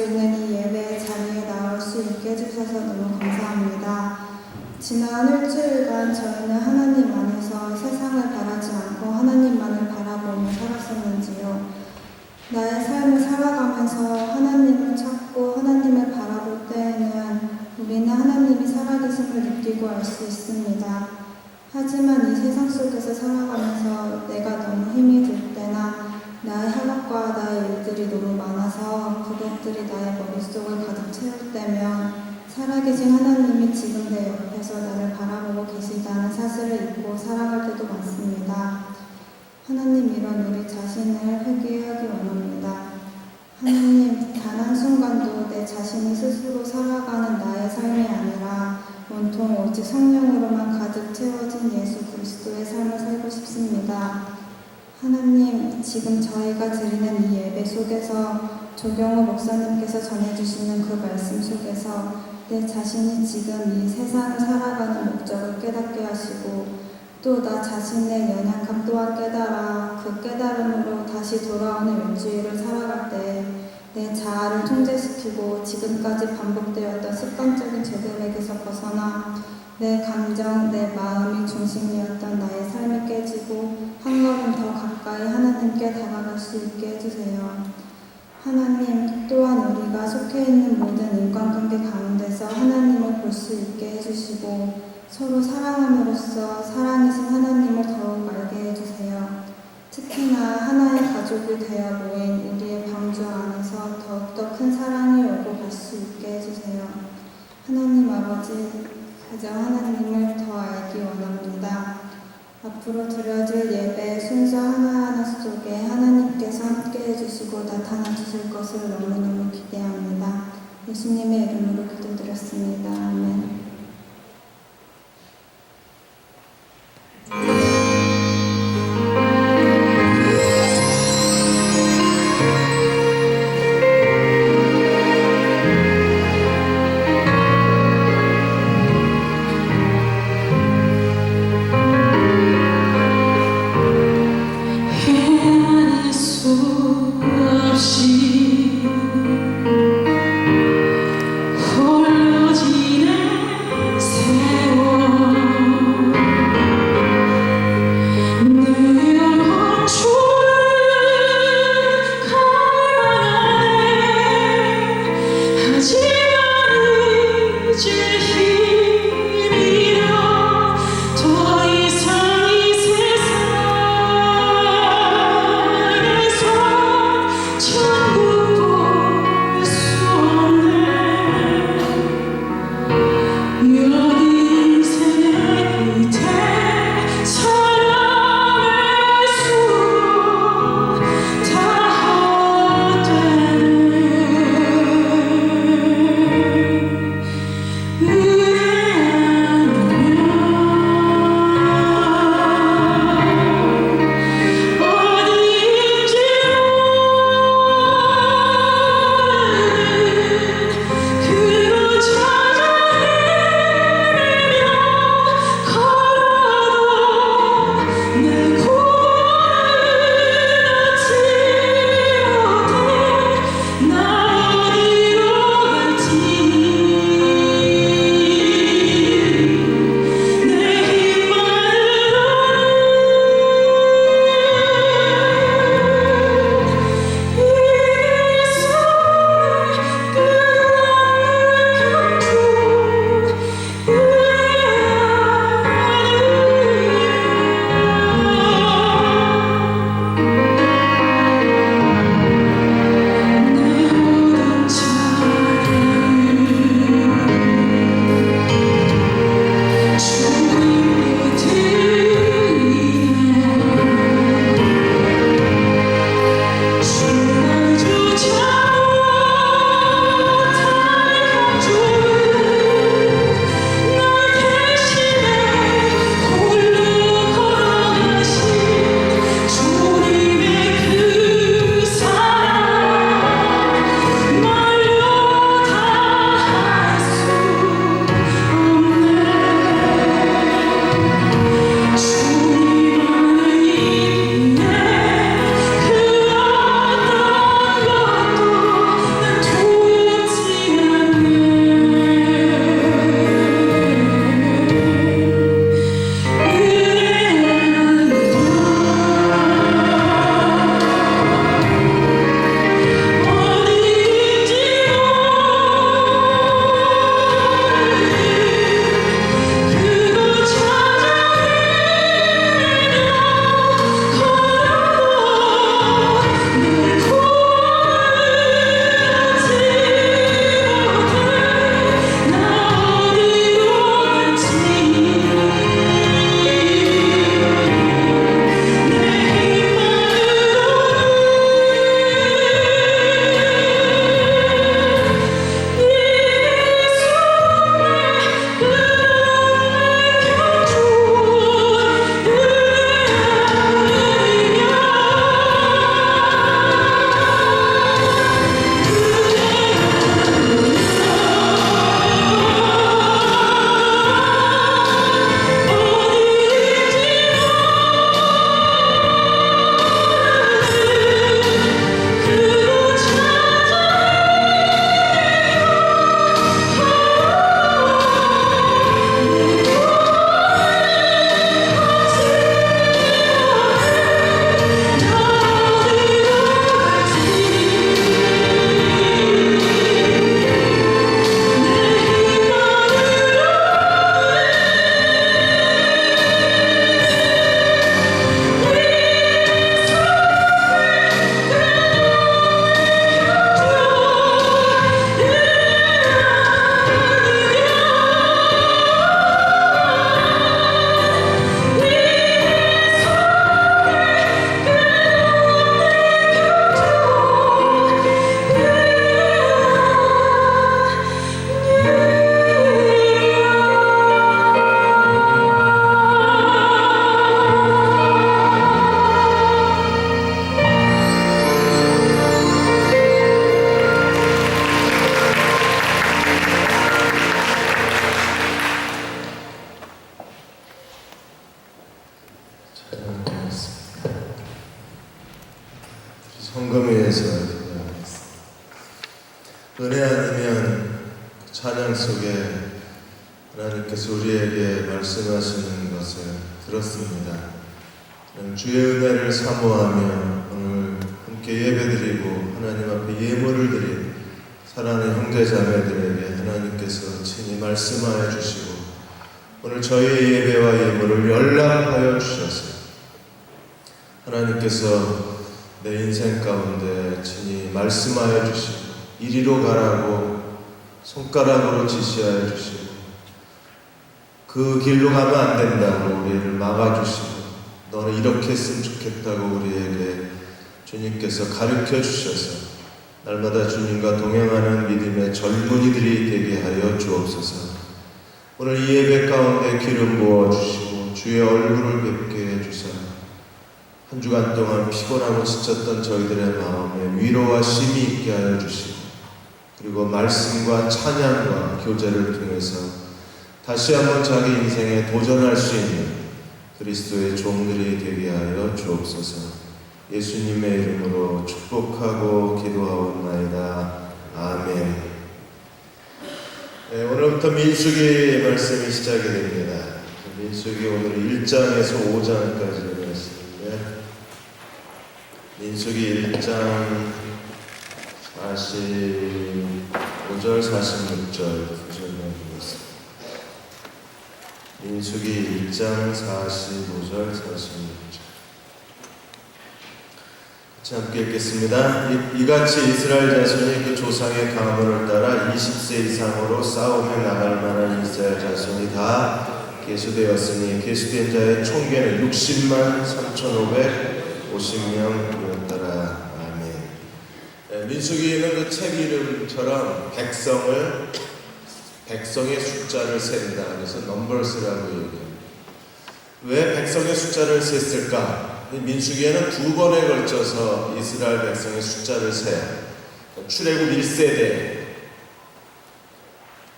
있는 이 예배 자리에 나올 수 있게 해주셔서 너무 감사합니다. 지난 일주일간 저희는 하나님 안에서 세상을 바라지 않고 하나님만을 바라보며 살았었는지요. 나의 삶을 살아가면서 하나님을 찾고 하나님을 바라볼 때에는 우리는 하나님이 살아계심을 느끼고 알 수 있습니다. 하지만 이 세상 속에서 살아가면서 내가 너무 힘이 들 때나 나의 학업과 나의 일들이 너무 많아서 그것들이 나의 머릿속을 가득 채울 때면 살아계신 하나님이 지금 내 옆에서 나를 바라보고 계시다는 사실을 잊고 살아갈 때도 많습니다. 하나님, 이런 우리 자신을 회개하기 원합니다. 하나님, 단 한순간도 내 자신이 스스로 살아가는 나의 삶이 아니라 온통 오직 성령으로만 가득 채워진 예수 그리스도의 삶을 살고 싶습니다. 하나님, 지금 저희가 드리는 이 예배 속에서 조경호 목사님께서 전해주시는 그 말씀 속에서 내 자신이 지금 이 세상을 살아가는 목적을 깨닫게 하시고 또 나 자신의 연약함 또한 깨달아 그 깨달음으로 다시 돌아오는 일주일을 살아갈 때 내 자아를 통제시키고 지금까지 반복되었던 습관적인 죄들에게서 벗어나 내 감정, 내 마음이 중심이었던 나의 삶이 깨지고 한 걸음 더 가까이 하나님께 다가갈 수 있게 해주세요. 하나님, 또한 우리가 속해 있는 모든 인간관계 가운데서 하나님을 볼 수 있게 해주시고 서로 사랑함으로써 사랑이신 하나님을 더욱 알게 해주세요. 특히나 하나의 가족이 되어 모인 우리의 방주 안에서 더욱더 큰 사랑이 오고 갈 수 있게 해주세요. 하나님 아버지, 가장 하나님을 더 알기 원합니다. 앞으로 드려질 예배 순서 하나하나 속에 하나님께서 함께 해주시고 나타나 주실 것을 너무너무 기대합니다. 예수님의 이름으로 기도드렸습니다. 아멘. 홀로지 찬양하는 그 찬양 속에 하나님께서 우리에게 말씀하시는 것을 들었습니다. 주의 은혜를 사모하며 오늘 함께 예배드리고 하나님 앞에 예물을 드린 사랑하는 형제자매들에게 하나님께서 친히 말씀하여 주시고 오늘 저희의 예배와 예물을 연락하여 주셨어요. 하나님께서 내 인생 가운데 친히 말씀하여 주시고 이리로 가라고 손가락으로 지시하여 주시고 그 길로 가면 안 된다고 우리를 막아주시고 너는 이렇게 했으면 좋겠다고 우리에게 주님께서 가르쳐 주셔서 날마다 주님과 동행하는 믿음의 젊은이들이 되게 하여 주옵소서. 오늘 이 예배 가운데 기름 부어주시고 주의 얼굴을 뵙게 해주사 한 주간 동안 피곤하고 지쳤던 저희들의 마음에 위로와 쉼이 있게 하여 주시고 그리고 말씀과 찬양과 교제를 통해서 다시 한번 자기 인생에 도전할 수 있는 그리스도의 종들이 되게 하여 주옵소서. 예수님의 이름으로 축복하고 기도하옵나이다. 아멘. 네, 오늘부터 민수기 말씀이 시작이 됩니다. 민수기 오늘 1장에서 5장까지의 말씀인데 민수기 1장 45절 46절 구절만 보겠습니다. 민수기 1장 45절 46절 함께 읽겠습니다. 이같이 이스라엘 자손이 그 조상의 가문을 따라 20세 이상으로 싸움에 나갈 만한 이스라엘 자손이 다 계수되었으니 계수된 자의 총계는 60만 3,550명이었더라. 아멘. 민수기는 그 책 이름처럼 백성의 숫자를 센다. 그래서 넘버스라고 얘기합니다. 왜 백성의 숫자를 셌을까? 민수기에는 두 번에 걸쳐서 이스라엘 백성의 숫자를 세요. 출애굽 1세대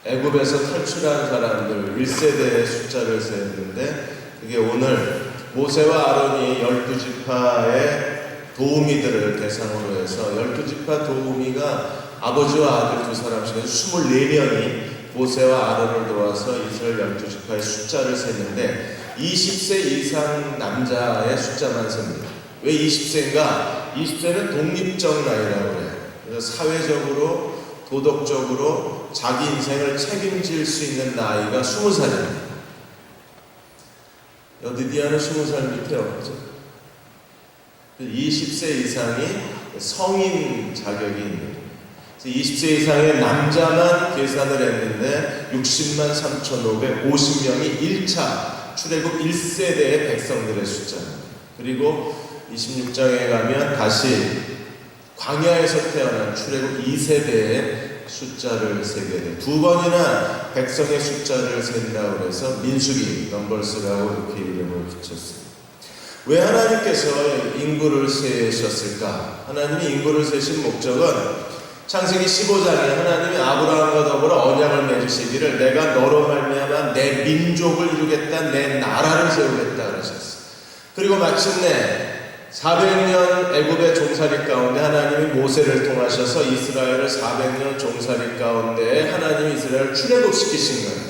애굽에서 탈출한 사람들 1세대의 숫자를 세는데 그게 오늘 모세와 아론이 12지파의 도우미들을 대상으로 해서 12지파 도우미가 아버지와 아들 두 사람씩 해서 24명이 모세와 아론을 도와서 이스라엘 12지파의 숫자를 세는데 20세 이상 남자의 숫자만 셉니다. 왜 20세인가? 20세는 독립적 나이라고 해요. 그래서 사회적으로, 도덕적으로 자기 인생을 책임질 수 있는 나이가 20살입니다. 여디디아는 20살 밑에 없죠. 20세 이상이 성인 자격이 있는 거예요. 20세 이상의 남자만 계산을 했는데 60만 3,550명이 1차 출애굽 1세대의 백성들의 숫자입니다. 그리고 26장에 가면 다시 광야에서 태어난 출애굽 2세대의 숫자를 세게 돼요. 두 번이나 백성의 숫자를 센다고 해서 민수기 넘버스라고 이렇게 이름을 붙였습니다. 왜 하나님께서 인구를 세셨을까? 하나님이 인구를 세신 목적은 창세기 15장에 하나님이 아브라함과 더불어 언약을 맺으시기를 내가 너로 말미암아 내 민족을 이루겠다, 내 나라를 세우겠다 그러셨어요. 그리고 마침내 400년 애굽의 종살이 가운데 하나님이 모세를 통하셔서 이스라엘을 400년 종살이 가운데 하나님이 이스라엘을 출애굽시키신 거예요.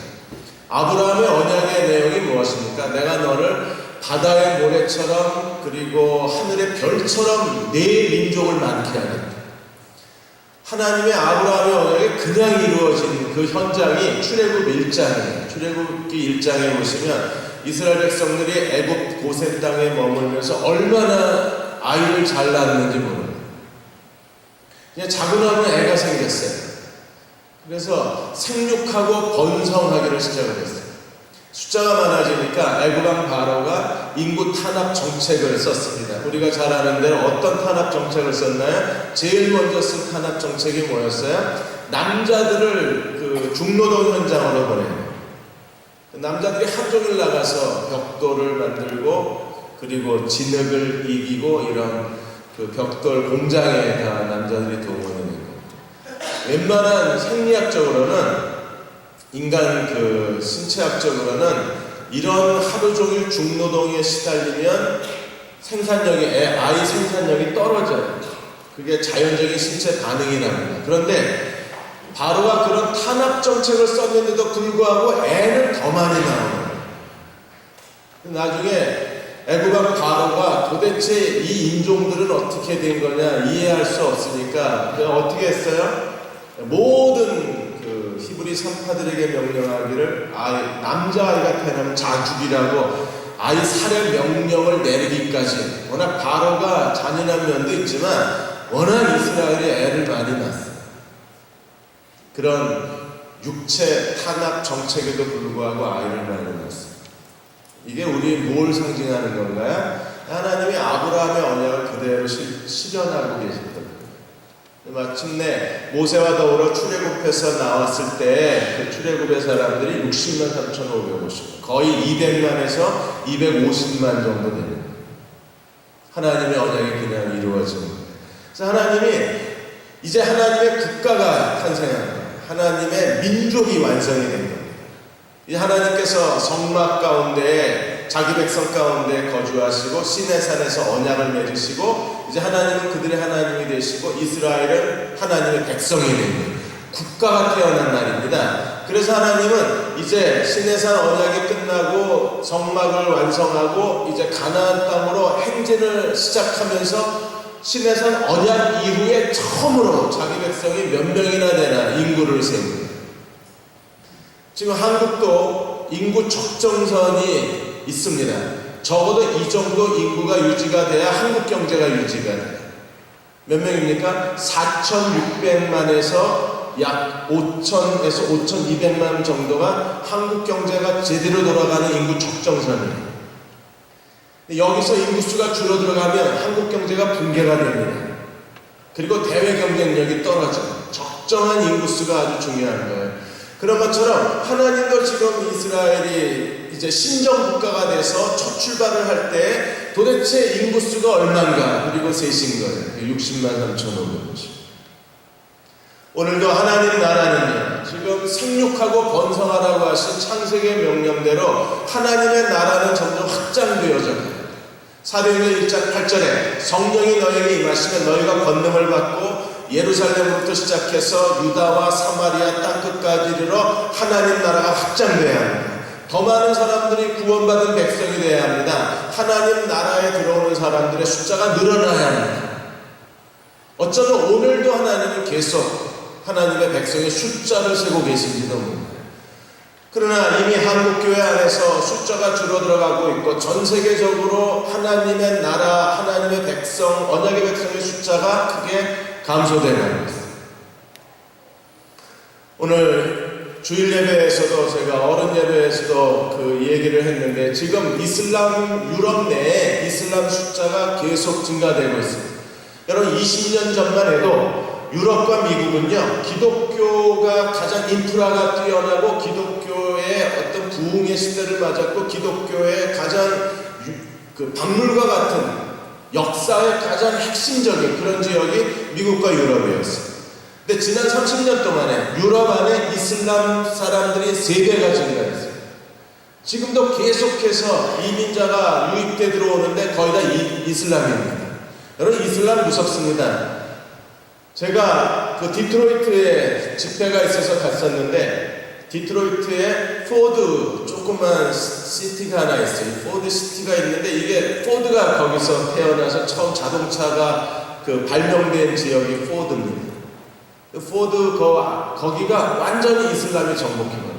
아브라함의 언약의 내용이 무엇입니까? 내가 너를 바다의 모래처럼 그리고 하늘의 별처럼 내 민족을 많게 하겠다. 하나님의 아브라함의 언약이 그냥 이루어진 그 현장이 출애굽 1장이에요. 출애굽기 1장에 보시면 이스라엘 백성들이 애굽 고센 땅에 머물면서 얼마나 아이를 잘 낳았는지 모릅니다. 그냥 자고 나면 애가 생겼어요. 그래서 생육하고 번성하기를 시작을 했어요. 숫자가 많아지니까 애굽왕 바로가 인구 탄압 정책을 썼습니다. 우리가 잘 아는 대로 어떤 탄압 정책을 썼나요? 제일 먼저 쓴 탄압 정책이 뭐였어요? 남자들을 그 중노동 현장으로 보내요. 남자들이 하루 종일 나가서 벽돌을 만들고 그리고 진흙을 이기고 이런 그 벽돌 공장에 다 남자들이 동원이 되고 웬만한 생리학적으로는 인간 그 신체학적으로는 이런 하루 종일 중노동에 시달리면 생산력이 아이 생산력이 떨어져요. 그게 자연적인 신체 반응이 납니다. 그런데 바로가 그런 탄압 정책을 썼는데도 불구하고 애는 더 많이 나오는 거예요. 나중에 애굽왕 바로가 도대체 이 인종들은 어떻게 된 거냐 이해할 수 없으니까 어떻게 했어요? 모든 그 히브리 산파들에게 명령하기를 남자아이가 태어나면 자죽이라고 아이 살해 명령을 내리기까지. 워낙 바로가 잔인한 면도 있지만 워낙 이스라엘이 애를 많이 낳았어요. 그런 육체 탄압 정책에도 불구하고 아이를 많이 낳았어요. 이게 우리 뭘 상징하는 건가요? 하나님이 아브라함의 언약을 그대로 실현하고 계셨던 거예요. 마침내 모세와 더불어 출애굽해서 나왔을 때 그 출애굽의 사람들이 60만 3,550, 거의 200만에서 250만 정도 되는 거예요. 하나님의 언약이 그냥 이루어지는 거예요. 그래서 하나님이 이제 하나님의 국가가 탄생한 거예요. 하나님의 민족이 완성이 된 겁니다. 이 하나님께서 성막 가운데 자기 백성 가운데 거주하시고 시내산에서 언약을 맺으시고 이제 하나님은 그들의 하나님이 되시고 이스라엘은 하나님의 백성이 되는 국가가 태어난 날입니다. 그래서 하나님은 이제 시내산 언약이 끝나고 성막을 완성하고 이제 가나안 땅으로 행진을 시작하면서 시내산 언약 이후에 처음으로 자기 백성이 몇 명이나 되나 인구를 세웁니다. 지금 한국도 인구 적정선이 있습니다. 적어도 이 정도 인구가 유지가 돼야 한국 경제가 유지가 돼요. 몇 명입니까? 4,600만에서 약 5,000에서 5,200만 정도가 한국 경제가 제대로 돌아가는 인구 적정선이에요. 여기서 인구수가 줄어들어가면 한국 경제가 붕괴가 됩니다. 그리고 대외 경쟁력이 떨어져요. 적정한 인구수가 아주 중요한 거예요. 그런 것처럼 하나님도 지금 이스라엘이 이제 신정 국가가 돼서 첫 출발을 할 때 도대체 인구수가 얼마인가 그리고 세신 거예요. 60만 3,550. 오늘도 하나님 나라는요, 지금 생육하고 번성하라고 하신 창세기 명령대로 하나님의 나라는 점점 확장되어져 가요. 사도행전 1장 8절에 성령이 너에게 임하시면 너희가 권능을 받고 예루살렘부터 시작해서 유다와 사마리아 땅끝까지 이르러 하나님 나라가 확장되어야 합니다. 더 많은 사람들이 구원받은 백성이 되어야 합니다. 하나님 나라에 들어오는 사람들의 숫자가 늘어나야 합니다. 어쩌면 오늘도 하나님은 계속 하나님의 백성의 숫자를 세고 계신지도 모릅니다. 그러나 이미 한국교회 안에서 숫자가 줄어들어가고 있고 전 세계적으로 하나님의 나라, 하나님의 백성, 언약의 백성의 숫자가 크게 감소되고 있습니다. 오늘 주일 예배에서도 제가 어른 예배에서도 그 얘기를 했는데 지금 이슬람 유럽 내에 이슬람 숫자가 계속 증가되고 있습니다. 여러분 20년 전만 해도 유럽과 미국은요 기독교가 가장 인프라가 뛰어나고 기독교의 어떤 부흥의 시대를 맞았고 기독교의 가장 그 박물과 같은 역사의 가장 핵심적인 그런 지역이 미국과 유럽이었어요. 근데 지난 30년 동안에 유럽 안에 이슬람 사람들이 3배가 증가했어요. 지금도 계속해서 이민자가 유입돼 들어오는데 거의 다 이슬람입니다. 여러분 이슬람 무섭습니다. 제가 그 디트로이트에 집회가 있어서 갔었는데 디트로이트에 포드 조그만 시티가 하나 있어요. 포드 시티가 있는데 이게 포드가 거기서 태어나서 처음 자동차가 그 발명된 지역이 포드입니다. 포드 거기가 완전히 이슬람이 정복해버렸어요.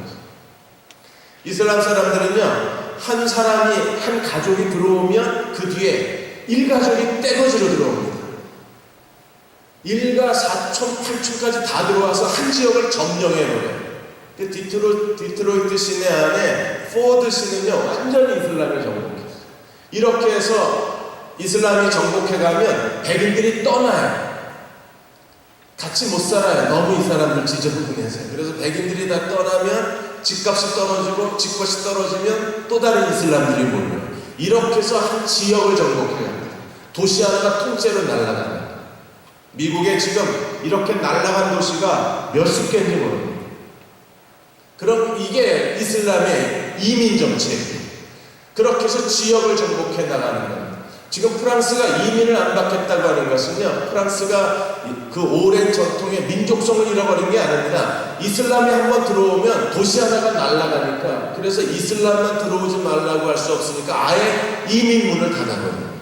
이슬람 사람들은요 한 사람이 한 가족이 들어오면 그 뒤에 일가족이 떼거지로 들어옵니다. 일가 4촌 8촌까지 다 들어와서 한 지역을 점령해버려요. 그 디트로이트 시내 안에 포드 시는요 완전히 이슬람이 정복했어요. 이렇게 해서 이슬람이 정복해가면 백인들이 떠나요. 같이 못 살아요. 너무 이 사람들 지저분해서. 그래서 백인들이 다 떠나면 집값이 떨어지고 집것이 떨어지면 또 다른 이슬람들이 몰려요. 이렇게 해서 한 지역을 정복해야 합니다. 도시 하나가 통째로 날아갑니다. 미국에 지금 이렇게 날아간 도시가 몇십 개인지 모릅니다. 그럼 이게 이슬람의 이민 정책이에요. 그렇게 해서 지역을 정복해 나가는 겁니다. 지금 프랑스가 이민을 안 받겠다고 하는 것은요, 프랑스가 그 오랜 전통의 민족성을 잃어버린 게 아닙니다. 이슬람이 한번 들어오면 도시 하나가 날아가니까, 그래서 이슬람만 들어오지 말라고 할 수 없으니까 아예 이민문을 닫아버려요.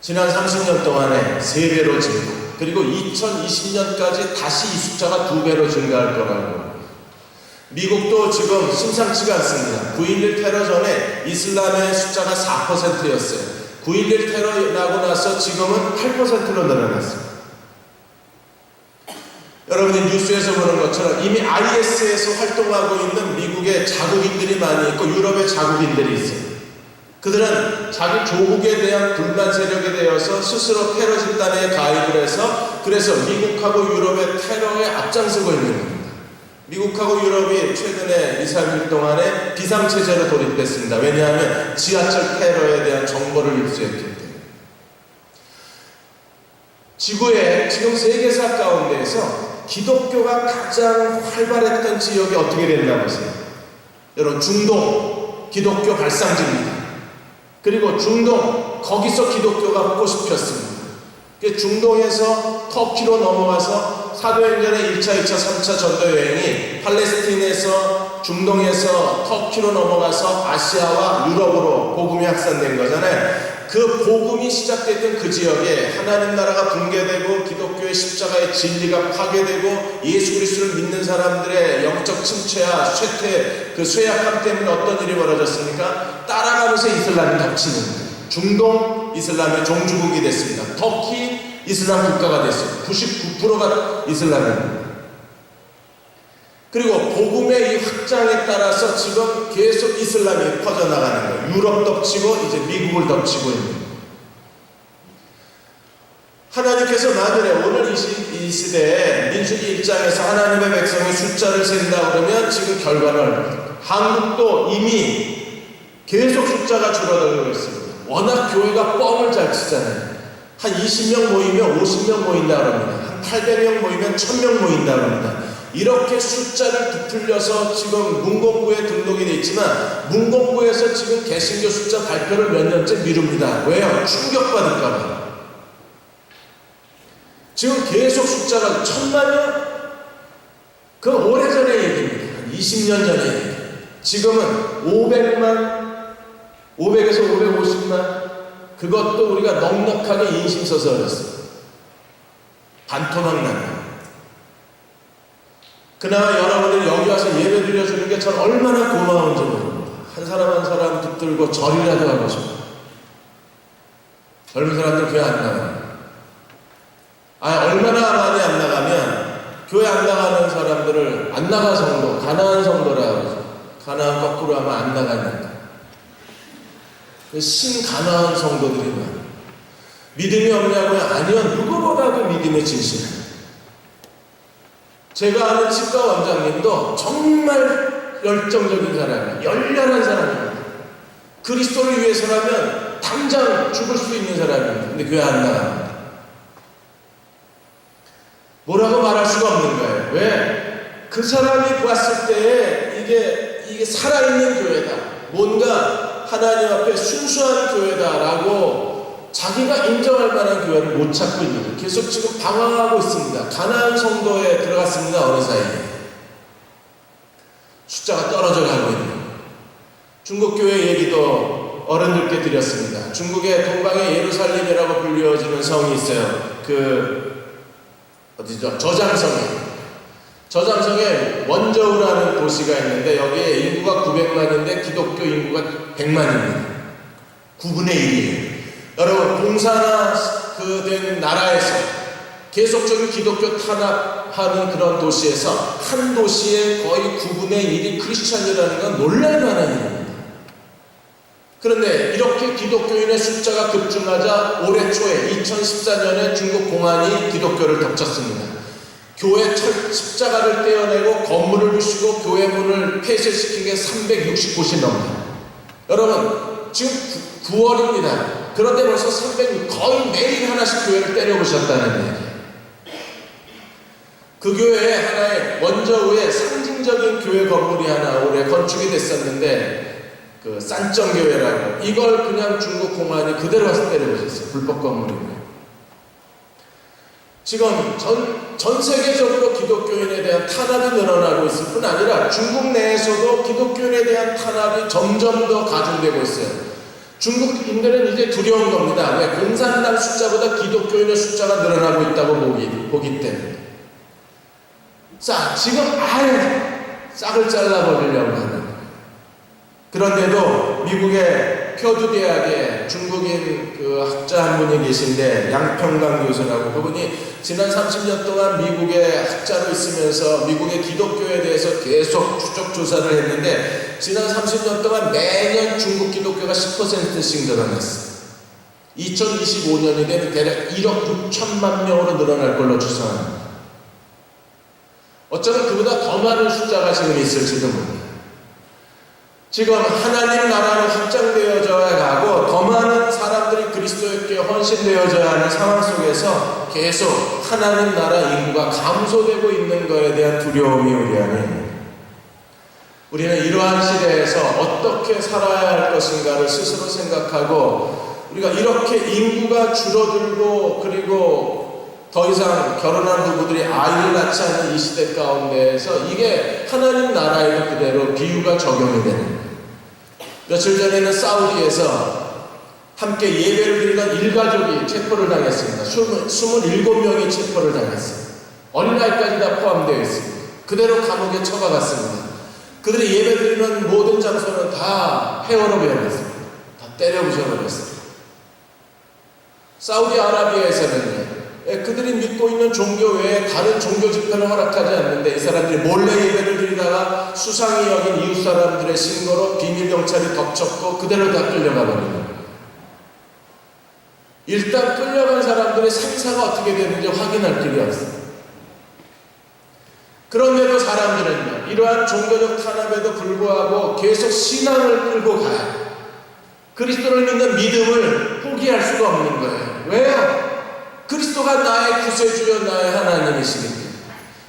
지난 30년 동안에 3배로 증가, 그리고 2020년까지 다시 이 숫자가 2배로 증가할 거라고. 미국도 지금 심상치가 않습니다. 9.11 테러 전에 이슬람의 숫자가 4%였어요. 9.11 테러 나고 나서 지금은 8%로 늘어났습니다. 여러분이 뉴스에서 보는 것처럼 이미 IS에서 활동하고 있는 미국의 자국인들이 많이 있고 유럽의 자국인들이 있어요. 그들은 자기 조국에 대한 불만 세력이 되어서 스스로 테러 집단에 가입을 해서 그래서 미국하고 유럽의 테러에 앞장서고 있는 겁니다. 미국하고 유럽이 최근에 2-3일 동안에 비상체제로 돌입했습니다. 왜냐하면 지하철 테러에 대한 정보를 입수했기 때문에. 지구의 지금 세계사 가운데에서 기독교가 가장 활발했던 지역이 어떻게 됐나 보세요. 여러분, 중동 기독교 발상지입니다. 그리고 중동, 거기서 기독교가 꽃이 폈습니다. 중동에서 터키로 넘어가서 사도행전의 1차, 2차, 3차 전도 여행이 팔레스틴에서 중동에서 터키로 넘어가서 아시아와 유럽으로 복음이 확산된 거잖아요. 그 복음이 시작됐던 그 지역에 하나님 나라가 붕괴되고 기독교의 십자가의 진리가 파괴되고 예수 그리스도를 믿는 사람들의 영적 침체와 쇠퇴, 그 쇠약함 때문에 어떤 일이 벌어졌습니까? 따라가면서 이슬람이 덮치는 거예요. 중동 이슬람의 종주국이 됐습니다. 터키 이슬람 국가가 됐어요. 99%가 이슬람입니다. 그리고 복음의 이 확장에 따라서 지금 계속 이슬람이 퍼져나가는 거예요. 유럽 덮치고 이제 미국을 덮치고 있는 거예요. 하나님께서 만일에 오늘 이 시대에 민수기 1장에서 하나님의 백성의 숫자를 센다 그러면 지금 결과는 한국도 이미 계속 숫자가 줄어들고 있습니다. 워낙 교회가 뻥을 잘 치잖아요. 한 20명 모이면 50명 모인다 그럽니다. 한 800명 모이면 1000명 모인다 그럽니다. 이렇게 숫자를 부풀려서 지금 문공부에 등록이 되어 있지만 문공부에서 지금 개신교 숫자 발표를 몇 년째 미룹니다. 왜요? 충격받을까봐. 지금 계속 숫자가 1000만이요? 그건 오래전의 얘기입니다. 한 20년 전의 얘기. 지금은 500만, 500에서 550만, 그것도 우리가 넉넉하게 인심 써서 어렸어요. 반토막 난다. 그나마 여러분들이 여기 와서 예배 드려주는 게 전 얼마나 고마운지 모릅니다. 한 사람 한 사람 붙들고 절이라도 하고 싶어요. 젊은 사람들 교회 안 나가요. 얼마나 많이 안 나가면 교회 안 나가는 사람들을 안 나가 성도, 가난한 성도라고 그러죠. 가난한 거꾸로 하면 안 나가니까. 신가난한 성도들이 많아요. 믿음이 없냐고요? 아니요. 누구보다도 믿음에 진실해요. 제가 아는 치과 원장님도 정말 열정적인 사람이에요. 열렬한 사람입니다. 그리스도를 위해서라면 당장 죽을 수 있는 사람입니다. 근데 교회 안 나갑니다. 뭐라고 말할 수가 없는 거예요. 왜? 그 사람이 봤을 때에 이게 살아있는 교회다. 뭔가 하나님 앞에 순수한 교회다라고 자기가 인정할 만한 교회를 못 찾고 있는 거예요. 계속 지금 방황하고 있습니다. 가나안 성도에 들어갔습니다. 어느 사이에. 숫자가 떨어져 가고 있는 거예요. 중국 교회 얘기도 어른들께 드렸습니다. 중국의 동방의 예루살렘이라고 불리워지는 성이 있어요. 어디죠? 저장성에 원저우라는 도시가 있는데 여기에 인구가 900만인데 기독교 인구가 100만입니다. 9분의 1이에요. 여러분, 봉사나 된 나라에서 계속적인 기독교 탄압하는 그런 도시에서 한 도시의 거의 9분의 1이 크리스찬이라는 건 놀랄만한 일입니다. 그런데 이렇게 기독교인의 숫자가 급증하자 올해 초에 2014년에 중국 공안이 기독교를 덮쳤습니다. 교회 십자가를 떼어내고 건물을 부수고 교회 문을 폐쇄시킨 게 360곳이 넘어요. 여러분, 지금 9월입니다. 그런데 벌써 300, 거의 매일 하나씩 교회를 때려부셨다는 얘기예요. 그 교회에 하나의 원저우에 상징적인 교회 건물이 하나 올해 건축이 됐었는데 그 싼정교회라고 이걸 그냥 중국 공안이 그대로 와서 때려버렸어요. 불법 건물이고요. 지금 전 세계적으로 기독교인에 대한 탄압이 늘어나고 있을 뿐 아니라 중국 내에서도 기독교인에 대한 탄압이 점점 더 가중되고 있어요. 중국인들은 이제 두려운 겁니다. 왜? 공산당 숫자보다 기독교인의 숫자가 늘어나고 있다고 보기 때문에. 자, 지금 아예 싹을 잘라버리려고 하는 거예요. 그런데도 미국의 펴두 대학에 중국인 그 학자 한 분이 계신데 양평강 교수라고, 그분이 지난 30년 동안 미국의 학자로 있으면서 미국의 기독교에 대해서 계속 추적 조사를 했는데 지난 30년 동안 매년 중국 기독교가 10%씩 늘어났어요. 2025년이 되면 대략 1억 6천만 명으로 늘어날 걸로 추산합니다. 어쩌면 그보다 더 많은 숫자가 지금 있을지도 모릅니다. 지금 하나님 나라로 확장되어져야 가고 더 많은 사람들이 그리스도께 헌신되어져야 하는 상황 속에서 계속 하나님 나라 인구가 감소되고 있는 것에 대한 두려움이 우리 안에 있습니다. 우리는 이러한 시대에서 어떻게 살아야 할 것인가를 스스로 생각하고, 우리가 이렇게 인구가 줄어들고 그리고 더 이상 결혼한 부부들이 아이를 낳지 않는 이 시대 가운데에서 이게 하나님 나라에도 그대로 비유가 적용이 되는 거예요. 며칠 전에는 사우디에서 함께 예배를 드리던 일가족이 체포를 당했습니다. 27명이 체포를 당했습니다. 어린아이까지 다 포함되어 있습니다. 그대로 감옥에 처박았습니다. 그들이 예배 드리는 모든 장소는 다 폐허로 변했습니다. 다 때려 부숴버렸습니다. 사우디아라비아에서는요, 그들이 믿고 있는 종교 외에 다른 종교 집회를 허락하지 않는데 이 사람들이 몰래 예배를 드리다가 수상히 여긴 이웃 사람들의 신고로 비밀 경찰이 덮쳤고 그대로 다 끌려가 버리는 거예요. 일단 끌려간 사람들의 생사가 어떻게 되는지 확인할 길이 없어요. 그런데도 사람들은요, 이러한 종교적 탄압에도 불구하고 계속 신앙을 끌고 가요. 그리스도를 믿는 믿음을 포기할 수가 없는 거예요. 왜요? 그리스도가 나의 구세주여 나의 하나님이시기 때문에,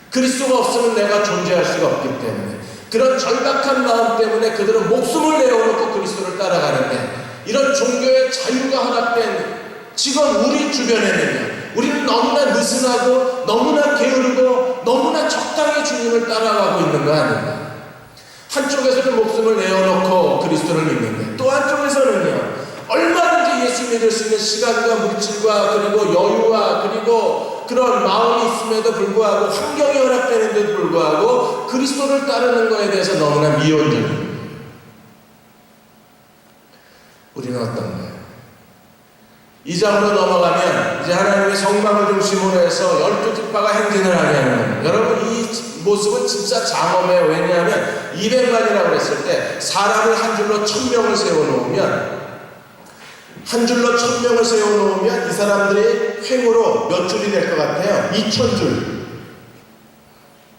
그리스도가 없으면 내가 존재할 수가 없기 때문에, 그런 절박한 마음 때문에 그들은 목숨을 내어놓고 그리스도를 따라가는데, 이런 종교의 자유가 허락된 지금 우리 주변에는요, 우리는 너무나 느슨하고 너무나 게으르고 너무나 적당히 주님을 따라가고 있는 거 아닌가. 한쪽에서는 목숨을 내어놓고 그리스도를 믿는데 또 한쪽에서는요, 얼마든지 예수 믿을 수 있는 시간과 물질과 그리고 여유와 그리고 그런 마음이 있음에도 불구하고, 환경이 허락되는데도 불구하고 그리스도를 따르는 것에 대해서 너무나 미온적입니다. 우리는 어떤가요? 이 장으로 넘어가면 이제 하나님의 성막을 중심으로 해서 12지파가 행진을 하게 하는 겁니다. 여러분, 이 모습은 진짜 장엄해요. 왜냐하면 200만이라고 했을 때 사람을 한 줄로 1000명을 세워놓으면, 한 줄로 1000명을 세워놓으면 이 사람들이 횡으로 몇 줄이 될 것 같아요? 2000줄.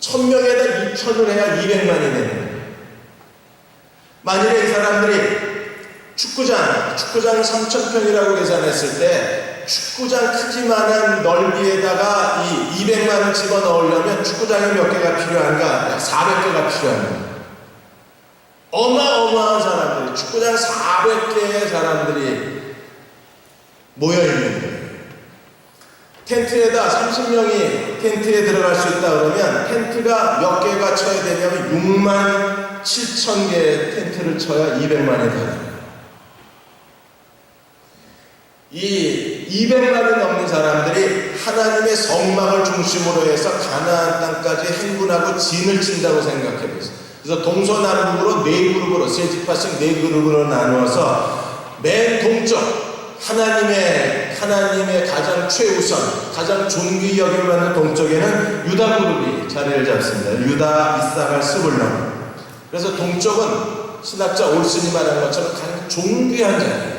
1000명에다 2000을 해야 200만이 되는 거예요. 만일에 이 사람들이 축구장 3000평이라고 계산했을 때 축구장 크기만한 넓이에다가 이 200만을 집어넣으려면 축구장이 몇 개가 필요한가? 약 400개가 필요합니다. 어마어마한 사람들이, 축구장 400개의 사람들이 모여있는 거예요. 텐트에다 30명이 텐트에 들어갈 수 있다 그러면 텐트가 몇 개가 쳐야 되냐면 67,000개의 텐트를 쳐야 200만이 돼요. 이 200만이 넘는 사람들이 하나님의 성막을 중심으로 해서 가나안 땅까지 행군하고 진을 친다고 생각해 보세요. 그래서 동서남북으로 4그룹으로, 세 지파씩 4그룹으로 나누어서 맨 동쪽, 하나님의 가장 최우선, 가장 존귀 여김받는 동쪽에는 유다 그룹이 자리를 잡습니다. 유다, 이사갈, 스불론. 그래서 동쪽은 신학자 올슨이 말한 것처럼 가장 존귀한 자리예요.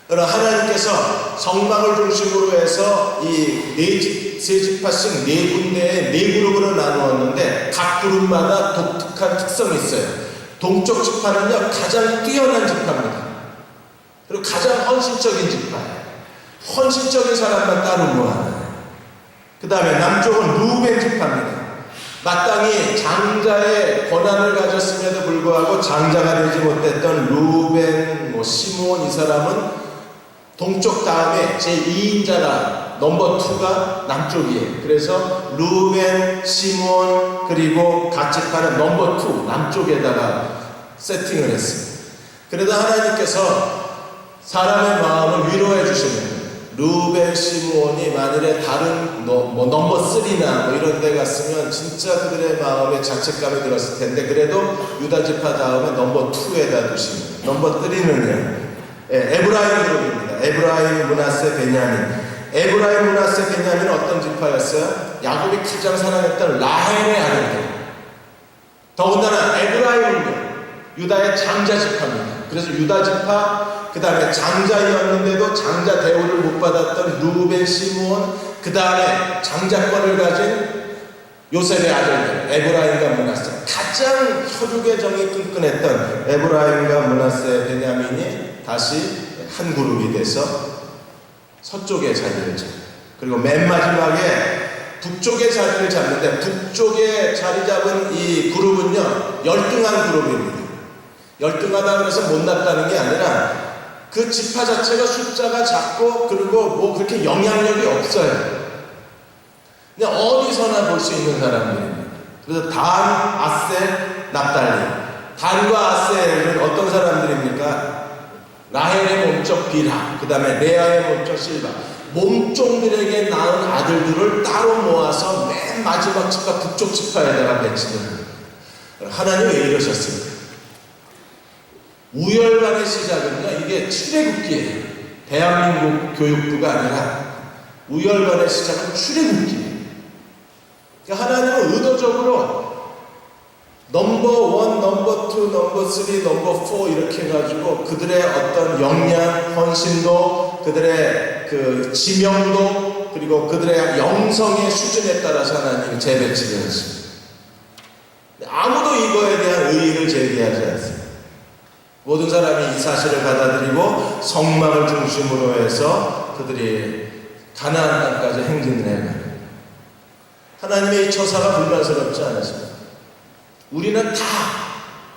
그러나 하나님께서 성막을 중심으로 해서 이 세 지파씩 4군데의 4그룹으로 나누었는데 각 그룹마다 독특한 특성이 있어요. 동쪽 지파는요, 가장 뛰어난 지파입니다. 그리고 가장 헌신적인 지파예요. 헌신적인 사람만 따로 모아요. 그 다음에 남쪽은 루벤 지파입니다. 마땅히 장자의 권한을 가졌음에도 불구하고 장자가 되지 못했던 루벤, 시므온 이 사람은 동쪽 다음에 제2인자가 넘버 2가 남쪽이에요. 그래서 루벤, 시므온 그리고 갓제파는 넘버 2 남쪽에다가 세팅을 했습니다. 그래도 하나님께서 사람의 마음을 위로해 주시면 루벤, 시므온이 만일에 다른 넘버 3나 이런 데 갔으면 진짜 그들의 마음에 자책감이 들었을 텐데 그래도 유다 지파 다음에 넘버 2에다 두십니다. 넘버 3는요 에브라임 그룹입니다. 에브라임, 므낫세, 베냐민. 에브라임, 므낫세, 베냐민은 어떤 지파였어요? 야곱이 가장 사랑했던 라헬의 아들들. 더군다나 에브라임은 유다의 장자 지파입니다. 그래서 유다 지파, 그 다음에 장자였는데도 장자 대우를 못 받았던 루벤, 시므온, 그 다음에 장자권을 가진 요셉의 아들들 에브라임과 므낫세. 가장 혈육의 정이 끈끈했던 에브라임과 므낫세, 베냐민이 다시 한 그룹이 돼서 서쪽에 자리를 잡고, 그리고 맨 마지막에 북쪽에 자리를 잡는데 북쪽에 자리 잡은 이 그룹은요 열등한 그룹입니다. 열등하다 그래서 못났다는 게 아니라 그 지파 자체가 숫자가 작고 그리고 그렇게 영향력이 없어요. 그냥 어디서나 볼 수 있는 사람들입니다. 그래서 단, 아셀, 납달리. 단과 아셀은 어떤 사람들입니까? 라헬의 몸쪽 빌하, 그 다음에 레아의 몸쪽 실바. 몸종들에게 낳은 아들들을 따로 모아서 맨 마지막 지파 북쪽 지파에다가 배치를 합니다. 하나님 왜 이러셨습니까? 우열반의 시작은요 이게 출애굽기예요. 대한민국 교육부가 아니라 우열반의 시작은 출애굽기예요. 그러니까 하나님은 의도적으로 넘버 1, 넘버 2, 넘버 3, 넘버 4 이렇게 해가지고 그들의 어떤 역량, 헌신도, 그들의 그 지명도, 그리고 그들의 영성의 수준에 따라서 하나님이 재배치를 했습니다. 아무도 이거에 대한 의의를 제기하지 않습니다. 모든 사람이 이 사실을 받아들이고 성막을 중심으로 해서 그들이 가나안 땅까지 행진을 해가요. 하나님의 이 처사가 불만스럽지 않으십니까? 우리는 다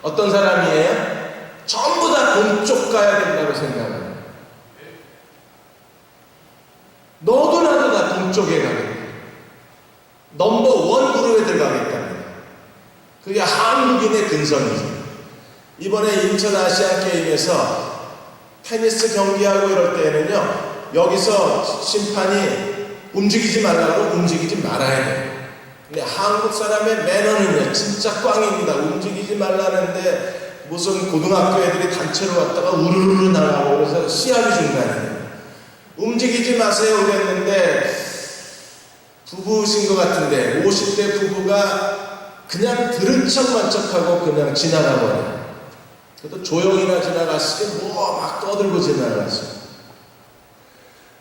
어떤 사람이에요? 전부 다 동쪽 가야 된다고 생각해요. 너도 나도 다 동쪽에 가겠다. 넘버 1 그룹에 들어가겠답니다. 그게 한국인의 근성이죠. 이번에 인천 아시안 게임에서 테니스 경기하고 이럴 때는요 여기서 심판이 움직이지 말라고 움직이지 말아야 돼요. 근데 한국 사람의 매너는요 진짜 꽝입니다. 움직이지 말라는데 무슨 고등학교 애들이 단체로 왔다가 우르르 나가고 그래서 시합이 중단이에요. 움직이지 마세요 그랬는데 부부신 것 같은데 50대 부부가 그냥 들은 척만 척하고 그냥 지나가 버려요. 그래도 조용히나 지나갔으니 막 떠들고 지나갔어요.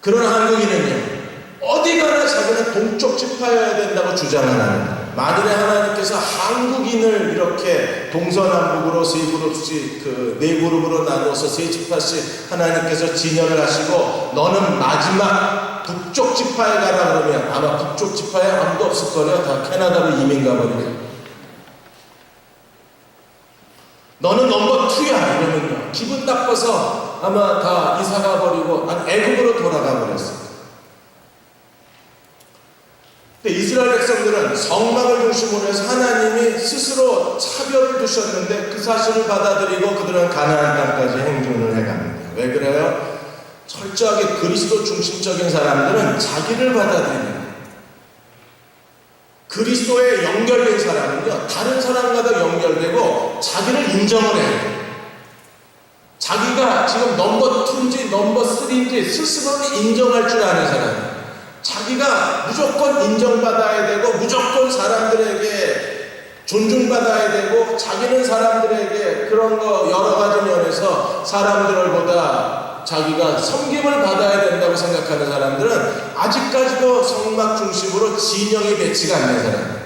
그런 한국인은요 어디 가나 자기는 동쪽 지파여야 된다고 주장을 합니다. 만일에 하나님께서 한국인을 이렇게 동서남북으로 세 그룹씩 네 그룹으로 나누어서 세 지파씩 하나님께서 진열을 하시고 너는 마지막 북쪽 지파에 가라 그러면 아마 북쪽 지파에 아무도 없을 거예요. 다 캐나다로 이민 가버리면. 너는 넘버 2야 이러면요 기분 나빠서 아마 다 이사 가버리고 애국으로 돌아가 버렸어요. 근데 이스라엘 백성들은 성막을 중심으로 해서 하나님이 스스로 차별을 두셨는데 그 사실을 받아들이고 그들은 가나안 땅까지 행군을 해갑니다. 왜 그래요? 철저하게 그리스도 중심적인 사람들은 자기를 받아들입니다. 그리스도에 연결된 사람은요 다른 사람과도 연결되고 자기를 인정을 해요. 자기가 지금 넘버 2인지 넘버 3인지 스스로를 인정할 줄 아는 사람, 자기가 무조건 인정받아야 되고 무조건 사람들에게 존중받아야 되고 자기는 사람들에게 그런 거 여러 가지 면에서 사람들보다 자기가 섬김을 받아야 된다고 생각하는 사람들은 아직까지도 성막 중심으로 진영이 배치가 안 된 사람.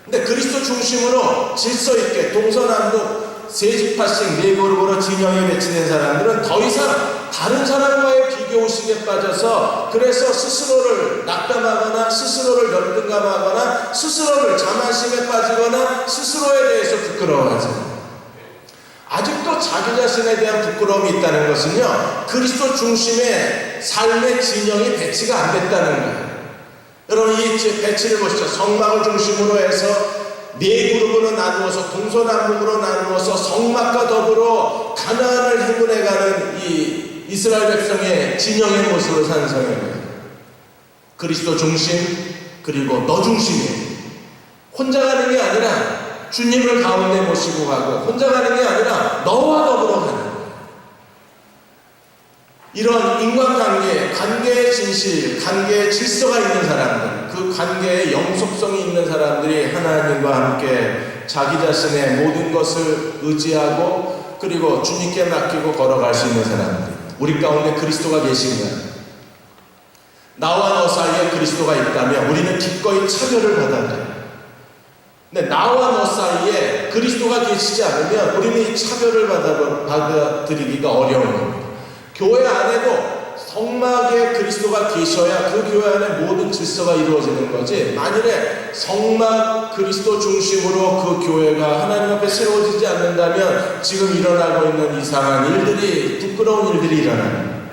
근데 그리스도 중심으로 질서 있게 동서남북 세 지파씩 네 그룹으로 진영이 배치된 사람들은 더 이상 다른 사람과의 비교 비교의식에 빠져서 그래서 스스로를 낙담하거나 스스로를 열등감하거나 스스로를 자만심에 빠지거나 스스로에 대해서 부끄러워하죠. 아직도 자기 자신에 대한 부끄러움이 있다는 것은요, 그리스도 중심의 삶의 진영이 배치가 안 됐다는 거예요. 여러분, 이 배치를 보시죠. 성막을 중심으로 해서 네 그룹으로 나누어서 동서남북으로 나누어서 성막과 더불어 가나안을 행군해가는 이 이스라엘 백성의 진영의 모습을 산성해요. 그리스도 중심, 그리고 너 중심이에요. 혼자 가는 게 아니라 주님을 가운데 모시고 가고, 혼자 가는 게 아니라 너와 더불어 가는 거예요. 이런 인간관계, 관계의 진실, 관계의 질서가 있는 사람들, 그 관계의 영속성이 있는 사람들이 하나님과 함께 자기 자신의 모든 것을 의지하고 그리고 주님께 맡기고 걸어갈 수 있는 사람들. 우리 가운데 그리스도가 계신가요? 나와 너 사이에 그리스도가 있다면 우리는 기꺼이 차별을 받아야 돼요. 근데 나와 너 사이에 그리스도가 계시지 않으면 우리는 이 차별을 받아들이기가 어려운 겁니다. 교회 안에도 성막에 그리스도가 계셔야 그 교회 안에 모든 질서가 이루어지는 거지, 만일에 성막 그리스도 중심으로 그 교회가 하나님 앞에 세워지지 않는다면 지금 일어나고 있는 이상한 일들이, 부끄러운 일들이 일어나요.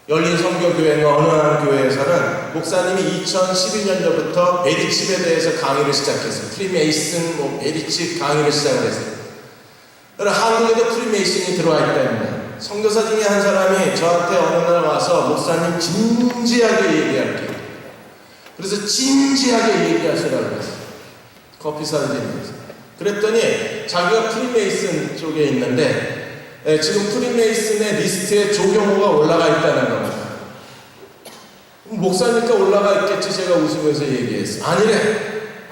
열린 성교교회의 어느 한 교회에서는 목사님이 2012년도부터 베리칩에 대해서 강의를 시작했어요. 프리메이슨, 베리칩 강의를 시작을 했어요. 그러나 한국에도 프리메이슨이 들어와 있답니다. 선교사 중에 한 사람이 저한테 어느 날 와서 목사님 진지하게 얘기할게요. 그래서 진지하게 얘기하시라고 했어요. 커피 사드리면서. 그랬더니 자기가 프리메이슨 쪽에 있는데 지금 프리메이슨의 리스트에 조경호가 올라가 있다는 겁니다. 목사니까 올라가 있겠지 제가 웃으면서 얘기했어요. 아니래.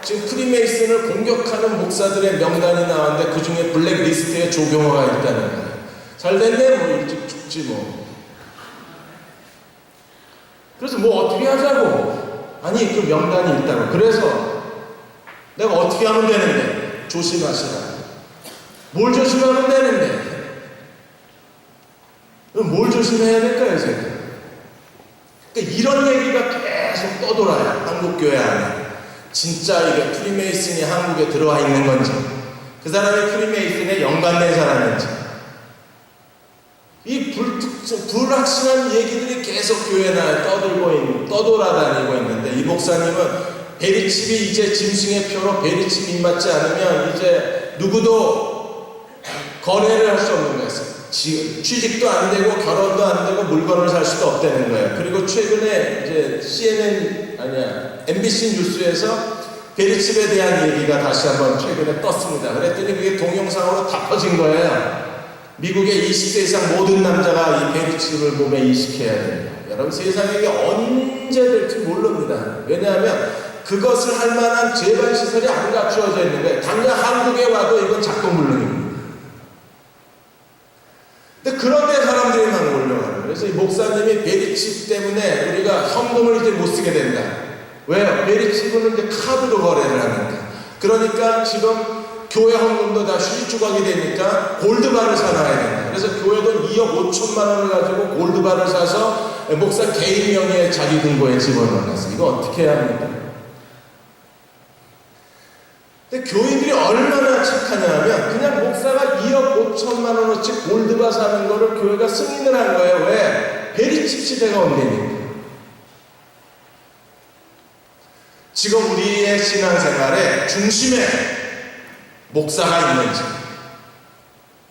지금 프리메이슨을 공격하는 목사들의 명단이 나왔는데 그 중에 블랙리스트에 조경호가 있다는 거예요. 잘 됐네, 뭐 일찍 죽지 뭐. 그래서 뭐 어떻게 하자고. 아니 그 명단이 있다고. 그래서 내가 어떻게 하면 되는데? 조심하시라. 뭘 조심하면 되는데? 그럼 뭘 조심해야 될까요, 제가? 그러니까 이런 얘기가 계속 떠돌아요, 한국교회 안에. 진짜 이게 프리메이슨이 한국에 들어와 있는 건지, 그 사람이 프리메이슨에 연관된 사람인지, 이 불확실한 얘기들이 계속 교회 내에 떠돌아다니고 있는데, 이 목사님은 베리칩이 이제 짐승의 표로 베리칩 입맞지 않으면 이제 누구도 거래를 할 수 없는 거였어요. 취직도 안 되고 결혼도 안 되고 물건을 살 수도 없다는 거예요. 그리고 최근에 이제 MBC 뉴스에서 베리칩에 대한 얘기가 다시 한번 최근에 떴습니다. 그랬더니 그게 동영상으로 다 퍼진 거예요. 미국의 20세 이상 모든 남자가 이 베리칩을 몸에 이식해야 됩니다. 여러분, 세상에 이게 언제 될지 모릅니다. 왜냐하면 그것을 할 만한 재반 시설이 안 갖추어져 있는 거예요. 당장 한국에 와도 이건 작동불능입니다. 근데 그런데 사람들이 막 몰려가는 거예요. 그래서 이 목사님이 베리칩 때문에 우리가 현금을 이제 못 쓰게 된다. 왜요? 베리칩은 이제 카드로 거래를 하니까. 그러니까 지금 교회 헌금도 다 수익주각이 되니까 골드바를 사놔야 된다. 그래서 교회도 2억 5천만 원을 가지고 골드바를 사서 목사 개인 명의의 자기 금고에 집어넣어놨어요. 이거 어떻게 해야 합니까? 근데 교인들이 얼마나 착하냐 하면 그냥 목사가 2억 5천만 원어치 골드바 사는 거를 교회가 승인을 한 거예요. 왜? 베리칩 시대가 온다니까. 지금 우리의 신앙생활의 중심에 목사가 있는지,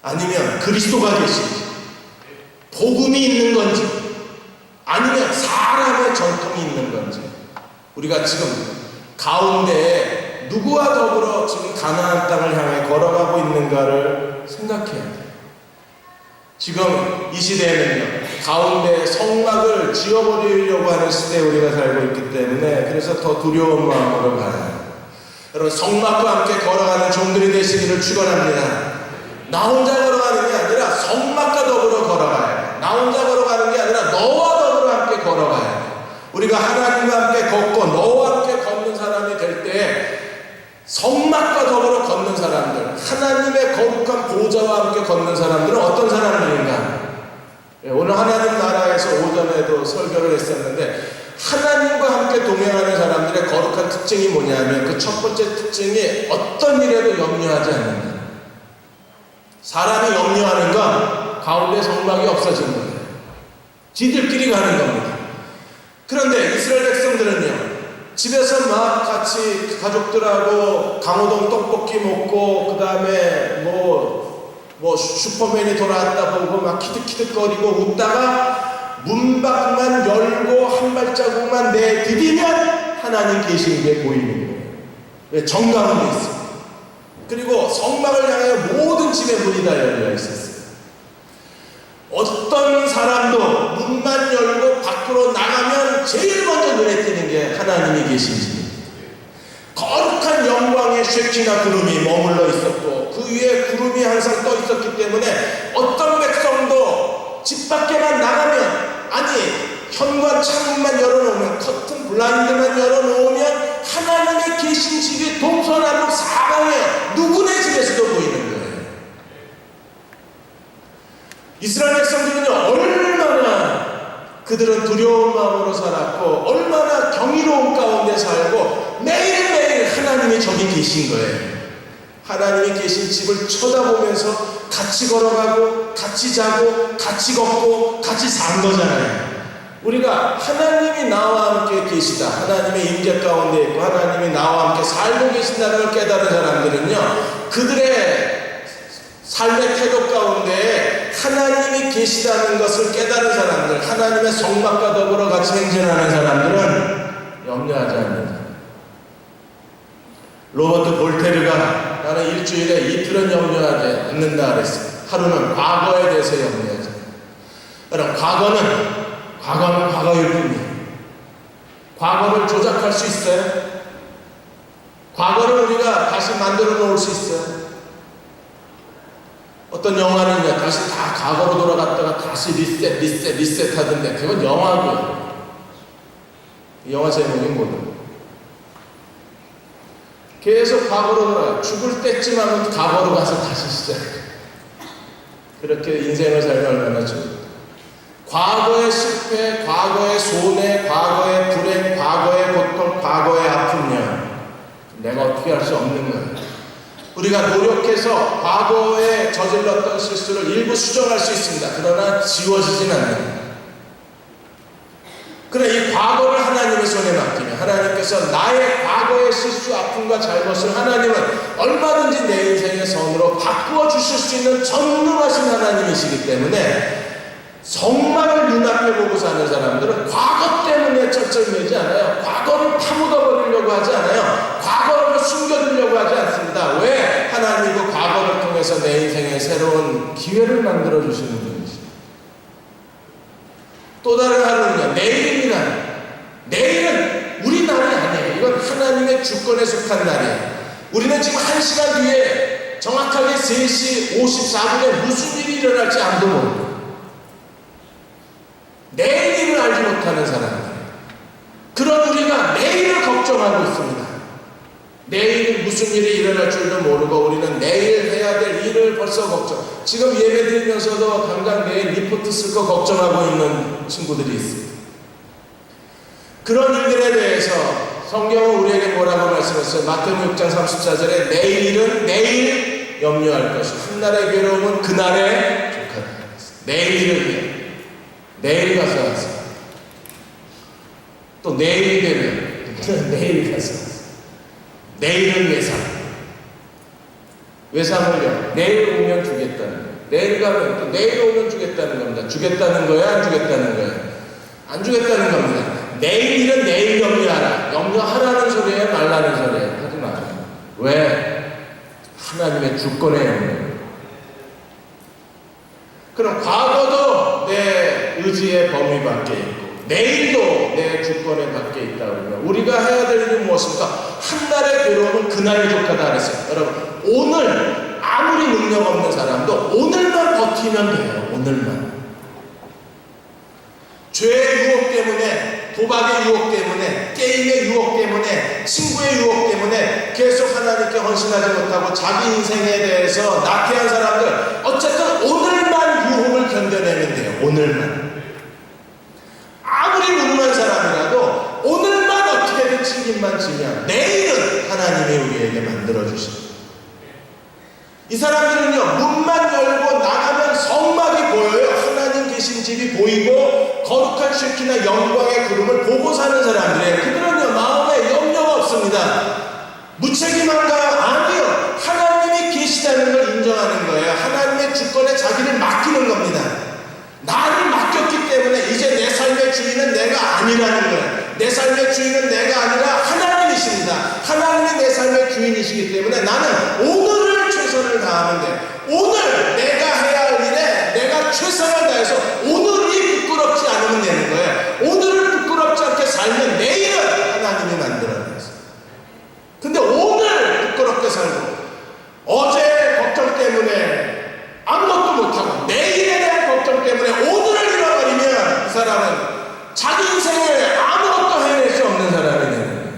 아니면 그리스도가 계신지, 복음이 있는 건지, 아니면 사람의 전통이 있는 건지, 우리가 지금 가운데에 누구와 더불어 지금 가나안 땅을 향해 걸어가고 있는가를 생각해야 돼요. 지금 이 시대에는요, 가운데 성막을 지워버리려고 하는 시대에 우리가 살고 있기 때문에 그래서 더 두려운 마음으로 가야 해요. 여러분, 성막과 함께 걸어가는 종들이 되시기를 축원합니다. 나 혼자 걸어가는 게 아니라 성막과 더불어 걸어가야 돼요. 나 혼자 걸어가는 게 아니라 너와 더불어 함께 걸어가야 돼요. 우리가 하나님과 함께 걷고 너와 함께 걷는 사람이 될 때 성막과 더불어 걷는 사람들, 하나님의 거룩한 보좌와 함께 걷는 사람들은 어떤 사람들인가? 오늘 하나님 나라에서 오전에도 설교를 했었는데 하나님과 함께 동행하는 사람들의 거룩한 특징이 뭐냐면 그 첫 번째 특징이 어떤 일에도 염려하지 않는다. 사람이 염려하는 건 가운데 성막이 없어지는 거예요. 지들끼리 가는 겁니다. 그런데 이스라엘 백성들은요, 집에서 막 같이 가족들하고 강호동 떡볶이 먹고 그 다음에 뭐 슈퍼맨이 돌아왔다 보고 막 키득키득거리고 웃다가 문 밖만 열고 한 발자국만 내디디면 하나님 계신 게 보이는 거예요. 왜? 정가운데 있습니다. 그리고 성막을 향하여 모든 집의 문이 다 열려 있었어요. 어떤 사람도 문만 열고 밖으로 나가면 제일 먼저 눈에 띄는 게 하나님이 계신 집. 거룩한 영광의 쉐키나 구름이 머물러 있었고 그 위에 구름이 항상 떠 있었기 때문에 어떤 백성도 집 밖에만 나가면, 아니 현관 창문만 열어놓으면, 커튼 블라인드만 열어놓으면 하나님의 계신 집이 동서남북 사방에 누구네 집에서도 보이는 거예요. 이스라엘 백성들은요, 얼마나 그들은 두려운 마음으로 살았고 얼마나 경이로운 가운데 살고 매일매일 하나님이 저기 계신 거예요. 하나님이 계신 집을 쳐다보면서 같이 걸어가고 같이 자고 같이 걷고 같이 산 거잖아요. 우리가 하나님이 나와 함께 계시다, 하나님의 임재 가운데 있고 하나님이 나와 함께 살고 계신다는 걸 깨달은 사람들은요, 그들의 삶의 태도 가운데 하나님이 계시다는 것을 깨달은 사람들, 하나님의 성막과 더불어 같이 행진하는 사람들은 염려하지 않는다. 로버트 볼테르가 나는 일주일에 이틀은 염려하지 않는다 그랬어요. 하루는 과거에 대해서 염려하지. 여러분, 과거는 과거일 뿐이에요. 과거를 조작할 수 있어요? 과거를 우리가 다시 만들어 놓을 수 있어요? 어떤 영화는요, 다시 다 과거로 돌아갔다가 다시 리셋 하던데 그건 영화고요. 이 영화 제목이 뭐죠? 계속 과거로 돌아가요. 죽을 때쯤 하면 과거로 가서 다시 시작해요. 그렇게 인생을 살면 얼마나 좋을까. 과거의 실패, 과거의 손해, 과거의 불행, 과거의 고통, 과거의 아픔요, 내가 어떻게 할 수 없는 거예요. 우리가 노력해서 과거에 저질렀던 실수를 일부 수정할 수 있습니다. 그러나 지워지진 않는다. 그러나 이 과거를 하나님의 손에 맡기면 하나님께서 나의 과거의 실수, 아픔과 잘못을 하나님은 얼마든지 내 인생의 선으로 바꾸어 주실 수 있는 전능하신 하나님이시기 때문에 성막을 눈앞에 보고 사는 사람들은 과거 때문에 쩔쩔매지 않아요. 과거를 파묻어버리려고 하지 않아요. 과거를 숨겨두려고 하지 않습니다. 왜? 하나님이 그 과거를 통해서 내 인생에 새로운 기회를 만들어 주시는 분이시죠. 또 다른 하루는요, 내일입니다. 내일은 우리 날이 아니에요. 이건 하나님의 주권에 속한 날이에요. 우리는 지금 1시간 뒤에 정확하게 3시 54분에 무슨 일이 일어날지 아무도 모릅니다. 내일을 알지 못하는 사람들, 그런 우리가 내일을 걱정하고 있습니다. 내일 무슨 일이 일어날 줄도 모르고 우리는 내일 해야 될 일을 벌써 걱정. 지금 예배 드리면서도 당장 내일 리포트 쓸 거 걱정하고 있는 친구들이 있습니다. 그런 일들에 대해서 성경은 우리에게 뭐라고 말씀했어요? 마태복음 6장 34절에 내일은 내일 염려할 것이, 훗날의 괴로움은 그날에 족하다. 내일을 위해 내일 가서 하세요. 또 내일이 되면 내일 가서 하세요. 내일을 위해 사. 왜 삼을요? 내일 오면 주겠다는 거예요. 내일 가면 또 내일 오면 주겠다는 겁니다. 주겠다는 거야, 안 주겠다는 거야? 안 주겠다는 겁니다. 내일은 내일 염려하라. 염려하라는 소리예요, 말라는 소리예요? 하지 마세요. 왜? 하나님의 주권에 염려. 그럼 과거도 내 의지의 범위 밖에 있고 내일도 내 주권의 밖에 있다 그러면 우리가 해야 될 일은 무엇입니까? 한날의 괴로움은 그날에 족하다 그랬어요. 여러분, 오늘 아무리 능력 없는 사람도 오늘만 버티면 돼요. 오늘만. 죄의 유혹 때문에, 도박의 유혹 때문에, 게임의 유혹 때문에, 친구의 유혹 때문에 계속 하나님께 헌신하지 못하고 자기 인생에 대해서 나태한 사람들, 어쨌든 오늘만 유혹을 견뎌내면 돼요. 오늘만. 아무리 무능한 사람이라도 오늘만 어떻게든 책임만 지면 내일은 하나님이 우리에게 만들어주십니다. 이 사람들은요, 문만 열고 나가면 성막이 보여요. 하나님 계신 집이 보이고 거룩한 쉐키나 영광의 구름을 보고 사는 사람들이에요. 그들은요, 마음에 염려가 없습니다. 무책임한가요? 아니요. 하나님이 계시다는 걸 인정하는 거예요. 하나님의 주권에 자기를 맡기는 겁니다. 나를 맡겼기 때문에 이제 내 삶의 주인은 내가 아니라는 거예요. 내 삶의 주인은 내가 아니라 하나님이십니다. 하나님이 내 삶의 주인이시기 때문에 나는 오늘을 최선을 다하면 돼. 오늘 내가 해야 할 일에 내가 최선을 다해서 오늘이 부끄럽지 않으면 되는 거예요. 오늘을 부끄럽지 않게 살면 내일은 하나님이 만들어내서. 근데 오늘 부끄럽게 살고 어제 걱정 때문에 아무것도 못하고 내일에 대한 걱정 때문에 오늘을 잃어버리면 이 사람은 자기 인생에 아무것도 해낼 수 없는 사람이 되는 거예요.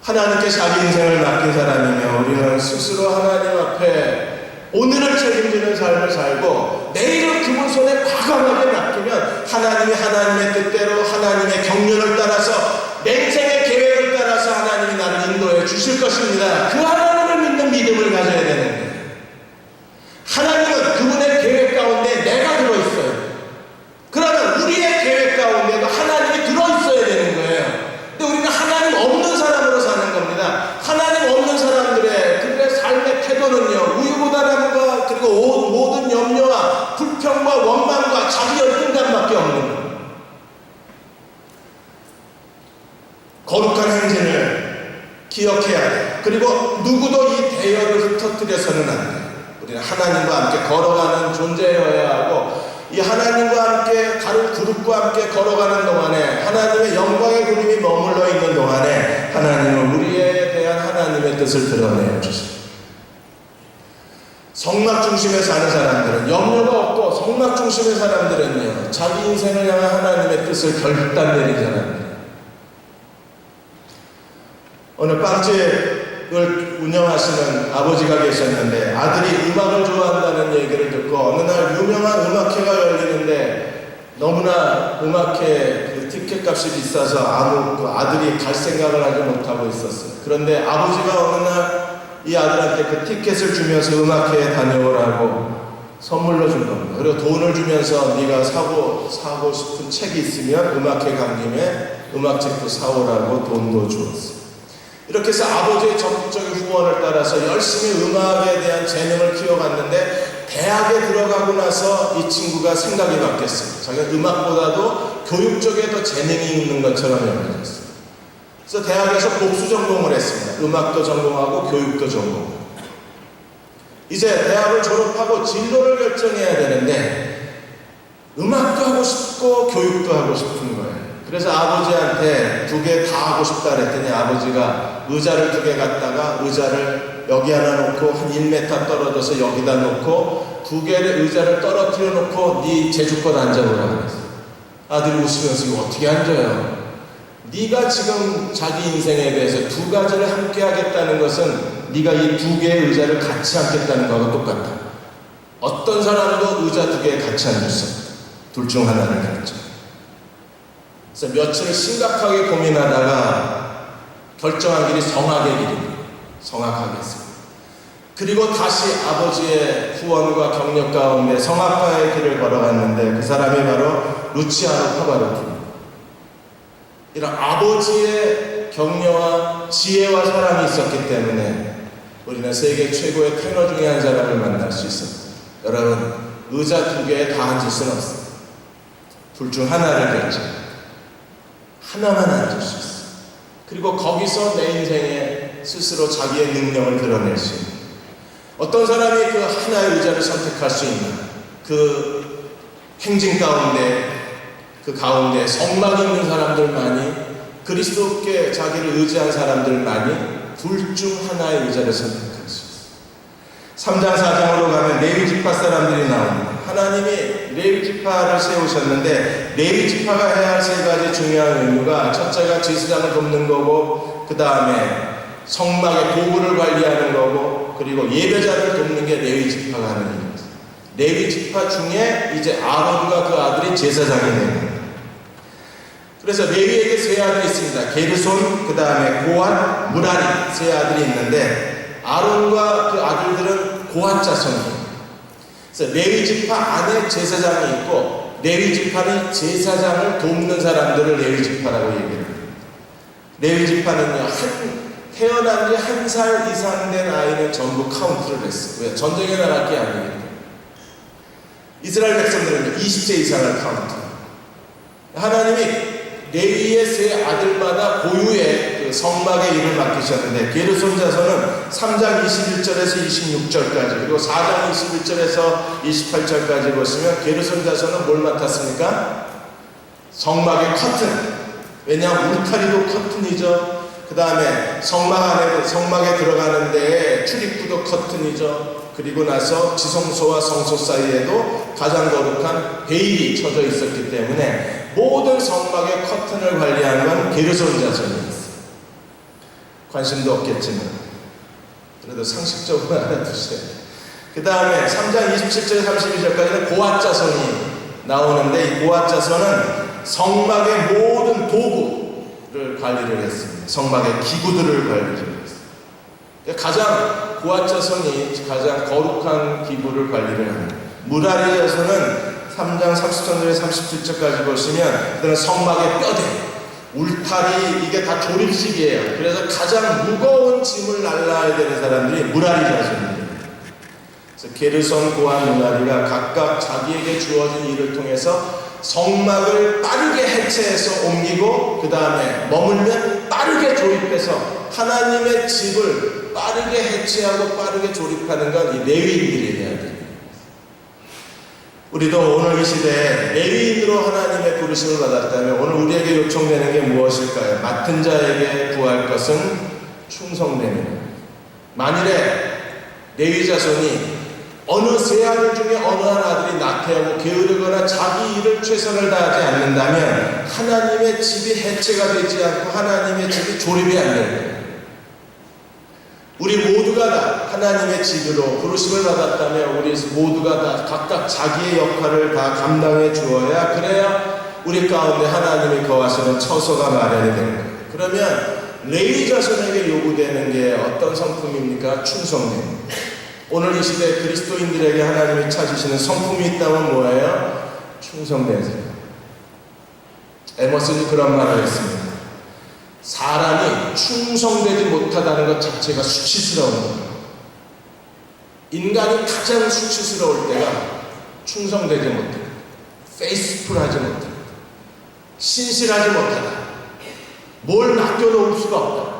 하나님께 자기 인생을 맡긴 사람이며 우리는 스스로 하나님 앞에 오늘을 책임지는 삶을 살고 내일은 그분 손에 과감하게 맡기면 하나님이 하나님의 뜻대로 하나님의 경륜을 따라서 내 인생의 계획을 따라서 하나님이 나를 인도해 주실 것입니다. 그 하나님을 믿는 믿음을 가져야 되는 거예요. 하나님은 그분의 계획 가운데 내가 들어있어요. 그러면 우리의 계획 가운데도 하나님이 들어있어야 되는 거예요. 근데 우리는 하나님 없는 사람으로 사는 겁니다. 하나님 없는 사람들의 그들의 삶의 태도는요, 우유부단함과 그리고 모든 염려와 불평과 원망과 자기 열등감밖에 없는 거예요. 거룩한 행진을 기억해야 돼. 그리고 누구도 이 대열을 흩어뜨려서는 안 돼. 우리는 하나님과 함께 걸어가는 존재여야 하고 이 하나님과 함께 다른 그룹과 함께 걸어가는 동안에 하나님의 영광의 구름이 머물러 있는 동안에 하나님은 우리에 대한 하나님의 뜻을 드러내어 주십니다. 성막 중심에 사는 사람들은 염려가 없고 성막 중심의 사람들은요, 자기 인생을 향한 하나님의 뜻을 결단 내린 사람들. 어느 빵집을 운영하시는 아버지가 계셨는데 아들이 음악을 좋아한다는 얘기를 듣고 어느 날 유명한 음악회가 열리는데 너무나 음악회 그 티켓 값이 비싸서 그 아들이 갈 생각을 하지 못하고 있었어요. 그런데 아버지가 어느 날 이 아들한테 그 티켓을 주면서 음악회에 다녀오라고 선물로 준 겁니다. 그리고 돈을 주면서 네가 사고 싶은 책이 있으면 음악회 간 김에 음악책도 사오라고 돈도 주었어요. 이렇게 해서 아버지의 적극적인 후원을 따라서 열심히 음악에 대한 재능을 키워갔는데 대학에 들어가고 나서 이 친구가 생각이 바뀌었어요. 자기가 음악보다도 교육 쪽에 더 재능이 있는 것처럼 여겨졌어요. 그래서 대학에서 복수 전공을 했습니다. 음악도 전공하고 교육도 전공하고. 이제 대학을 졸업하고 진로를 결정해야 되는데 음악도 하고 싶고 교육도 하고 싶은 거예요. 그래서 아버지한테 두 개 다 하고 싶다 그랬더니 아버지가 의자를 두 개 갖다가 의자를 여기 하나 놓고 한 1m 떨어져서 여기다 놓고 두 개의 의자를 떨어뜨려 놓고 네 제주껏 앉아보라 그랬어요. 아들이 웃으면서 이거 어떻게 앉아요? 네가 지금 자기 인생에 대해서 두 가지를 함께 하겠다는 것은 네가 이 두 개의 의자를 같이 앉겠다는 거하고 똑같다. 어떤 사람도 의자 두 개에 같이 앉을 수 없다. 둘 중 하나를 결정. 그래서 며칠 심각하게 고민하다가 결정한 길이 성악의 길입니다. 성악하겠습니다. 그리고 다시 아버지의 후원과 경력 가운데 성악가의 길을 걸어갔는데 그 사람이 바로 루치아노 파바로티입니다. 이런 아버지의 격려와 지혜와 사랑이 있었기 때문에 우리는 세계 최고의 테너 중에 한 사람을 만날 수 있었습니다. 여러분, 의자 두 개에 다 앉을 수는 없습니다. 둘 중 하나를 결정. 하나만 앉을 수 있어요. 그리고 거기서 내 인생에 스스로 자기의 능력을 드러낼 수 있는. 어떤 사람이 그 하나의 의자를 선택할 수 있나? 그 행진 가운데, 그 가운데 성막 있는 사람들만이, 그리스도께 자기를 의지한 사람들만이 둘 중 하나의 의자를 선택할 수 있어요. 3장 4장으로 가면 레위 지파 사람들이 나옵니다. 하나님이 레위 지파를 세우셨는데 레위 지파가 해야 할 세 가지 중요한 의무가 첫째가 제사장을 돕는 거고 그 다음에 성막의 도구를 관리하는 거고 그리고 예배자를 돕는 게 레위 지파가 하는 일입니다. 레위 지파 중에 이제 아론과 그 아들이 제사장이 됩니다. 그래서 레위에게 세 아들이 있습니다. 게르손, 그 다음에 고핫, 무라리 세 아들이 있는데 아론과 그 아들들은 고핫 자손이에요. 그래서 레위 지파 안에 제사장이 있고 레위 지파는 제사장을 돕는 사람들을 레위 지파라고 얘기합니다. 레위 지파는요, 태어난 지 1살 이상 된 아이는 전부 카운트를 했어요. 왜? 전쟁에 나갈 게 아니기 때문에. 이스라엘 백성들은 20세 이상을 카운트. 하나님이 레위의 세 아들마다 고유의 그 성막의 일을 맡기셨는데 게르손 자손은 3장 21절에서 26절까지 그리고 4장 21절에서 28절까지 보시면 게르손 자손은 뭘 맡았습니까? 성막의 커튼. 왜냐하면 울타리도 커튼이죠. 그 다음에 성막에 들어가는 데에 출입구도 커튼이죠. 그리고 나서 지성소와 성소 사이에도 가장 거룩한 베일이 쳐져 있었기 때문에 모든 성막의 커튼을 관리하는 건 게르손 자손이었어요. 관심도 없겠지만 그래도 상식적으로 알아두세요. 그 다음에 3장 27절 32절까지는 고핫 자손이 나오는데 이 고핫 자손은 성막의 모든 도구를 관리를 했습니다. 성막의 기구들을 관리를 했습니다. 가장 고핫 자손이 가장 거룩한 기구를 관리를 합니다. 무라리 자손은 3장 30절에서 37절까지 보시면 그들은 성막의 뼈대, 울타리 이게 다 조립식이에요. 그래서 가장 무거운 짐을 날라야 되는 사람들이 무라리 자손입니다. 그래서 게르손, 고핫, 무라리가 각각 자기에게 주어진 일을 통해서 성막을 빠르게 해체해서 옮기고 그 다음에 머물면 빠르게 조립해서 하나님의 집을 빠르게 해체하고 빠르게 조립하는 건 이 레위인들이 해야 돼요. 우리도 오늘 이 시대에 레위인으로 하나님의 부르심을 받았다면 오늘 우리에게 요청되는 게 무엇일까요? 맡은 자에게 구할 것은 충성되는 것. 만일에 레위 자손이 어느 세 아들 중에 어느 한 아들이 나태하고 게으르거나 자기 일을 최선을 다하지 않는다면 하나님의 집이 해체가 되지 않고 하나님의 집이 조립이 안 되는 거예요. 우리 모두가 다 하나님의 집으로 부르심을 받았다면 우리 모두가 다 각각 자기의 역할을 다 감당해 주어야 그래야 우리 가운데 하나님이 거하시는 처소가 마련이 되는 거예요. 그러면 레위 자손에게 요구되는 게 어떤 성품입니까? 충성됨. 오늘 이 시대 그리스도인들에게 하나님이 찾으시는 성품이 있다면 뭐예요? 충성된 사람. 에머슨이 그런 말을 했습니다. 사람이 충성되지 못하다는 것 자체가 수치스러운 거예요. 인간이 가장 수치스러울 때가 충성되지 못하다, 페이스풀하지 못하다, 신실하지 못하다, 뭘 맡겨놓을 수가 없다.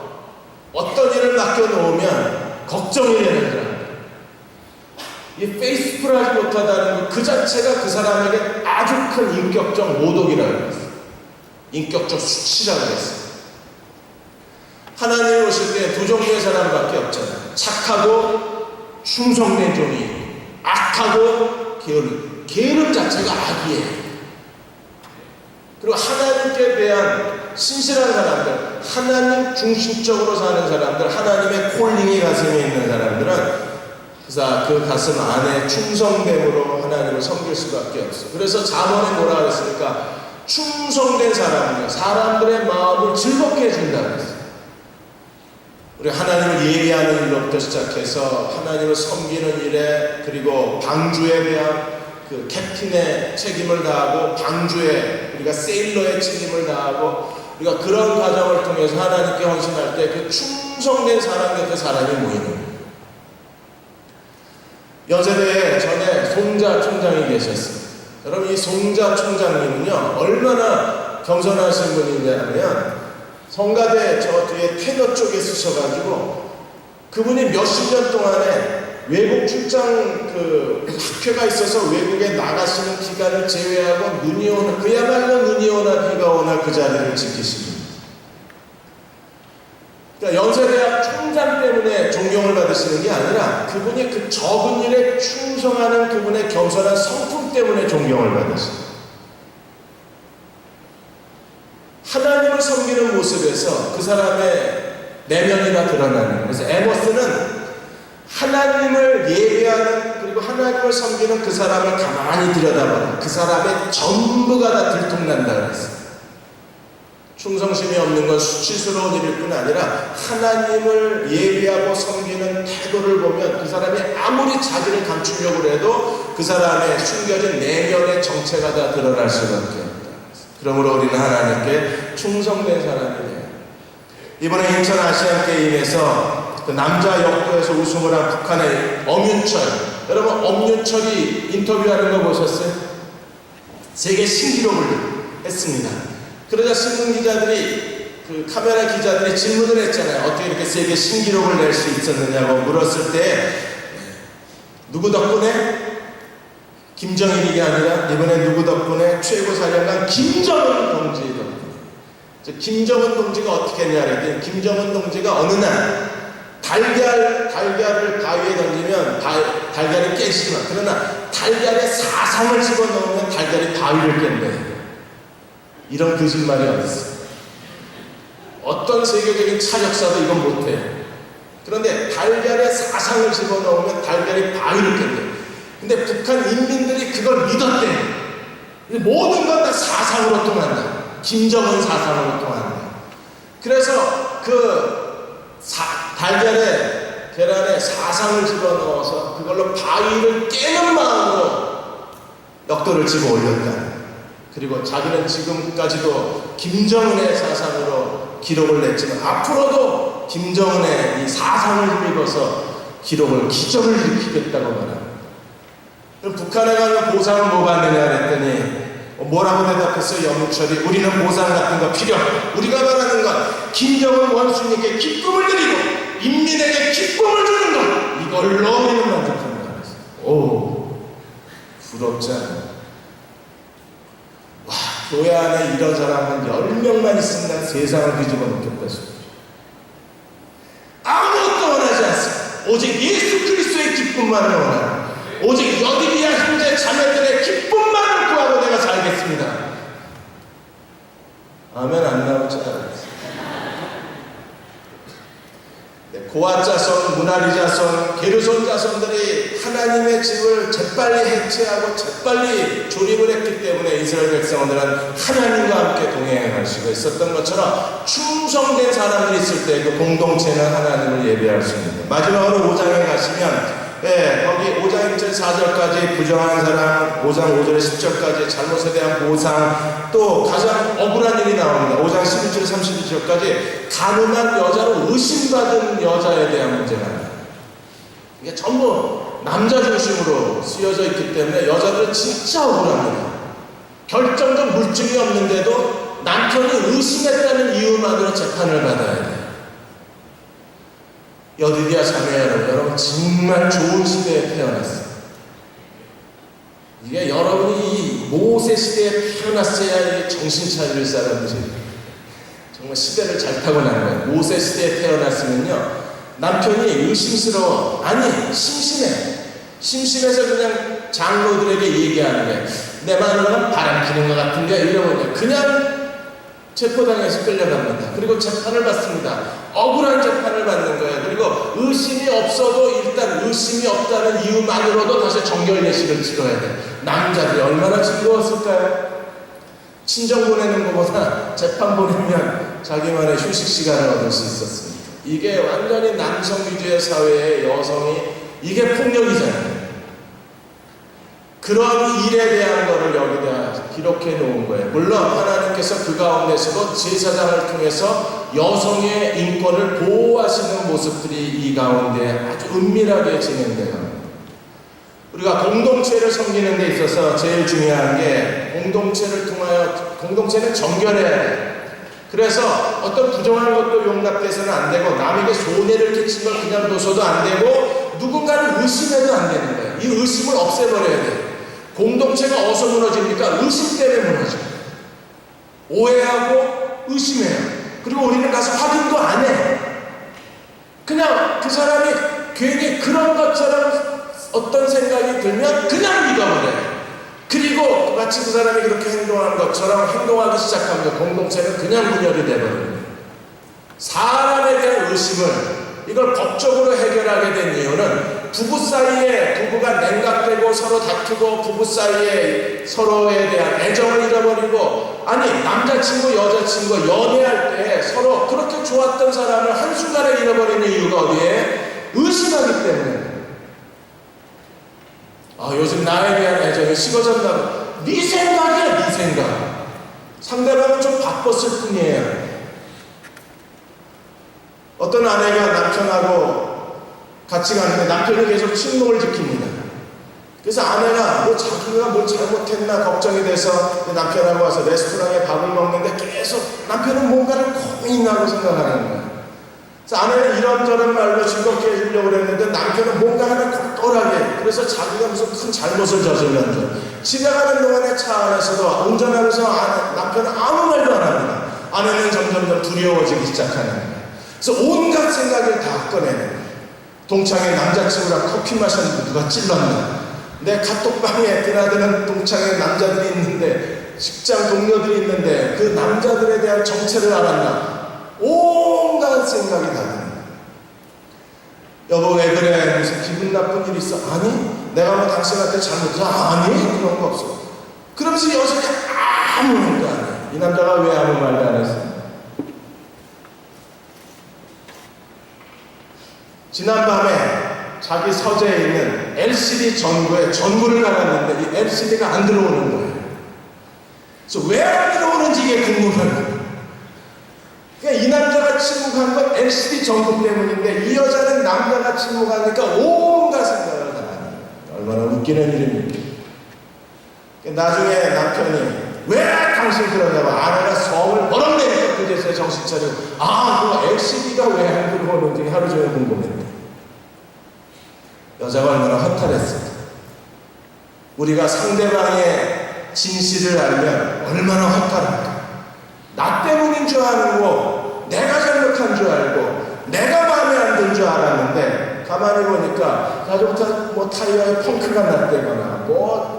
어떤 일을 맡겨놓으면 걱정이 되는 사람. 이 페이스풀하지 못하다는 것 그 자체가 그 사람에게 아주 큰 인격적 모독이라고 했어요. 인격적 수치라고 했어요. 하나님 오실 때 두 종류의 사람밖에 없잖아요. 착하고 충성된 종이 있고 악하고 게으름 자체가 악이에요. 그리고 하나님께 대한 신실한 사람들, 하나님 중심적으로 사는 사람들, 하나님의 콜링이 가슴에 있는 사람들은 그 가슴 안에 충성됨으로 하나님을 섬길 수밖에 없어요. 그래서 잠언에 뭐라 그랬습니까? 충성된 사람은요, 사람들의 마음을 즐겁게 해준다 그랬어요. 우리 하나님을 예배하는 일로부터 시작해서 하나님을 섬기는 일에, 그리고 방주에 대한 그 캡틴의 책임을 다하고 방주에 우리가 세일러의 책임을 다하고 우리가 그런 과정을 통해서 하나님께 헌신할 때 그 충성된 사람 곁에 사람이 모이는 거예요. 연세대에 전에 송자 총장이 계셨어요. 여러분, 이 송자 총장님은요 얼마나 겸손하신 분이냐면 성가대 저 뒤에 태너 쪽에 쓰셔가지고 그분이 몇십 년 동안에 외국 출장 그 학회가 있어서 외국에 나가시는 기간을 제외하고 눈이 오나, 그야말로 눈이 오나 비가 오나 그 자리를 지키십니다. 그러니까 연세대학 총장 때문에 존경을 받으시는 게 아니라 그분이 그 적은 일에 충성하는 그분의 겸손한 성품 때문에 존경을 받으십니다. 하나님을 섬기는 모습에서 그 사람의 내면이나 드러나는. 그래서 에머스는 하나님을 예배하는, 그리고 그리고 하나님을 섬기는 그 사람을 가만히 들여다보라. 그 사람의 전부가 다 들통난다 그랬어요. 충성심이 없는 건 수치스러운 일일 뿐 아니라 하나님을 예배하고 섬기는 태도를 보면 그 사람이 아무리 자기를 감추려고 해도 그 사람의 숨겨진 내면의 정체가 다 드러날 수밖에 없다. 그러므로 우리는 하나님께 충성된 사람이 돼요. 이번에 인천 아시안게임에서 그 남자 역도에서 우승을 한 북한의 엄윤철, 여러분 엄윤철이 인터뷰하는 거 보셨어요? 세계 신기록을 했습니다. 그러자 신문 기자들이 그 카메라 기자들이 질문을 했잖아요. 어떻게 이렇게 세계 신기록을 낼 수 있었느냐고 물었을 때 누구 덕분에? 김정일이 아니라 이번에 누구 덕분에? 최고 사령관 김정은 동지 덕분에. 김정은 동지가 어떻게 했냐 그랬더니 김정은 동지가 어느 날 달걀을 바위에 던지면 달걀이 깨지지만 그러나 달걀에 사상을 집어넣으면 달걀이 바위를 깬대. 이런 거짓말이 어딨어? 어떤 세계적인 차력사도 이건 못해. 그런데 달걀에 사상을 집어넣으면 달걀이 바위를 깬대. 근데 북한 인민들이 그걸 믿었대. 모든 건 다 사상으로 통한다. 김정은 사상으로 통한다. 그래서 달걀에 계란에 사상을 집어넣어서 그걸로 바위를 깨는 마음으로 역도를 집어 올렸다. 그리고 자기는 지금까지도 김정은의 사상으로 기록을 냈지만 앞으로도 김정은의 이 사상을 힘입어서 기적을 일으키겠다고 말합니다. 그럼 북한에 가면 보상은 뭐 받느냐 그랬더니 뭐라고 대답했어요? 염철이 우리는 보상 같은 거 필요 없다. 우리가 말하는 건 김정은 원수님께 기쁨을 드리고 인민에게 기쁨을 주는 것 이걸로 우리는 만족합니다. 오 부럽지 않아요? 와, 교회 안에 이런 사람 한 10명만 있으면 난 세상을 뒤집어 놓겠다 싶어요. 아무것도 원하지 않습니다. 오직 예수 그리스도의 기쁨만을 원합니다. 오직 여디비아 형제 자매들의 기쁨만을 구하고 내가 살겠습니다. 아멘 안 나오지 않았어요. 고아 자손, 무나리 자손, 게르손 자손들이 하나님의 집을 재빨리 해체하고 재빨리 조립을 했기 때문에 이스라엘 백성들은 하나님과 함께 동행할 수가 있었던 것처럼 충성된 사람들이 있을 때 그 공동체는 하나님을 예배할 수 있습니다. 마지막으로 5장에 가시면 거기 5장 1절 4절까지 부정한 사람, 5장 5절에 10절까지 잘못에 대한 보상, 또 가장 억울한 일이 나옵니다. 5장 11절 32절까지 가늠한 여자로 의심받은 여자에 대한 문제가 나옵니다. 이게 전부 남자 중심으로 쓰여져 있기 때문에 여자들은 진짜 억울합니다. 결정적 물증이 없는데도 남편이 의심했다는 이유만으로 재판을 받아야 돼요. 여디비아 자매 여러분 정말 좋은 시대에 태어났어요. 이게 여러분이 이 모세 시대에 태어났어야 정신 차릴 사람들이 정말 시대를 잘 타고난 거예요. 모세 시대에 태어났으면요 남편이 의심스러워 아니 심심해서 그냥 장로들에게 얘기하는 거예요. 내 마누라는 바람피는 것 같은데 이러면 그냥 체포당해서 끌려갑니다. 그리고 재판을 받습니다. 억울한 재판을 받는 거예요. 그리고 의심이 없어도 일단 의심이 없다는 이유만으로도 다시 정결 예식을 치러야 돼요. 남자들이 얼마나 즐거웠을까요? 친정 보내는 것보다 재판 보내면 자기만의 휴식 시간을 얻을 수 있었습니다. 이게 완전히 남성 위주의 사회의 여성이 이게 폭력이잖아요. 그런 일에 대한 것을 여기다 기록해 놓은 거예요. 물론 하나님께서 그 가운데서도 제사장을 통해서 여성의 인권을 보호하시는 모습들이 이 가운데 아주 은밀하게 진행돼요. 우리가 공동체를 섬기는 데 있어서 제일 중요한 게 공동체를 통하여 공동체는 정결해야 돼요. 그래서 어떤 부정한 것도 용납돼서는 안 되고 남에게 손해를 끼친 걸 그냥 둬서도 안 되고 누군가를 의심해도 안 되는 거예요. 이 의심을 없애버려야 돼요. 공동체가 어디서 무너집니까? 의심 때문에 무너져요. 오해하고 의심해요. 그리고 우리는 가서 확인도 안 해. 그냥 그 사람이 괜히 그런 것처럼 어떤 생각이 들면 그냥 믿어버려요. 그리고 마치 그 사람이 그렇게 행동한 것처럼 행동하기 시작하면 공동체는 그냥 분열이 되버립니다. 사람에 대한 의심을 이걸 법적으로 해결하게 된 이유는 부부 사이에 부부가 냉각되고 서로 다투고 부부 사이에 서로에 대한 애정을 잃어버리고, 아니 남자친구 여자친구 연애할 때 서로 그렇게 좋았던 사람을 한순간에 잃어버리는 이유가 어디에? 의심하기 때문에. 요즘 나에 대한 애정이 식어졌다고. 네 생각이야, 네 생각. 상대방은 좀 바빴을 뿐이에요. 어떤 아내가 남편하고 같이 가는데 남편이 계속 침묵을 지킵니다. 그래서 아내가 자기가 뭘 잘못했나 걱정이 돼서 남편하고 와서 레스토랑에 밥을 먹는데 계속 남편은 뭔가를 고민하고 생각하는 거예요. 그래서 아내는 이런저런 말로 즐겁게 해주려고 그랬는데 남편은 뭔가 하나 똘똘하게, 그래서 자기가 무슨 큰 잘못을 저질렀는 줄. 집에 가는 동안에 차 안에서도 운전하면서 남편은 아무 말도 안 합니다. 아내는 점점 두려워지기 시작하는 거예요. 그래서 온갖 생각을 다 꺼내는 거예요. 동창회 남자친구랑 커피 마셨는데 누가 찔렀나? 내 카톡방에 드나드는 동창회 남자들이 있는데, 직장 동료들이 있는데 그 남자들에 대한 정체를 알았나? 온갖 생각이 다 드는 거예요. 여보 왜 그래? 무슨 기분 나쁜 일 있어? 아니 내가 뭐 당신한테 잘못해서 아니 그런 거 없어. 그러면서 여전히 아무 말도 안 해. 이 남자가 왜 아무 말도 안 했어? 지난밤에 자기 서재에 있는 LCD 전구에 전구를 달았는데 이 LCD가 안 들어오는 거예요. 그래서 왜 안 들어오는지 이게 궁금한 거예요. 그러니까 이 남자가 침묵한 건 LCD 전구 때문인데 이 여자는 남자가 침묵하니까 온갖 생각을 다 하는 거예요. 얼마나 웃기는 일입니까? 나중에 남편이 왜 당신 그러냐고 아내가 성을 버럭내니까 그제서야 정신 차리고 그 LCD가 왜 안 들어오는지 하루 종일 궁금했대. 여자가 얼마나 허탈했을까. 우리가 상대방의 진실을 알면 얼마나 허탈할까. 나 때문인 줄 아는 내가 잘못한 줄 알고 내가 마음에 안 든 줄 알았는데 가만히 보니까 자동차 타이어에 펑크가 났다거나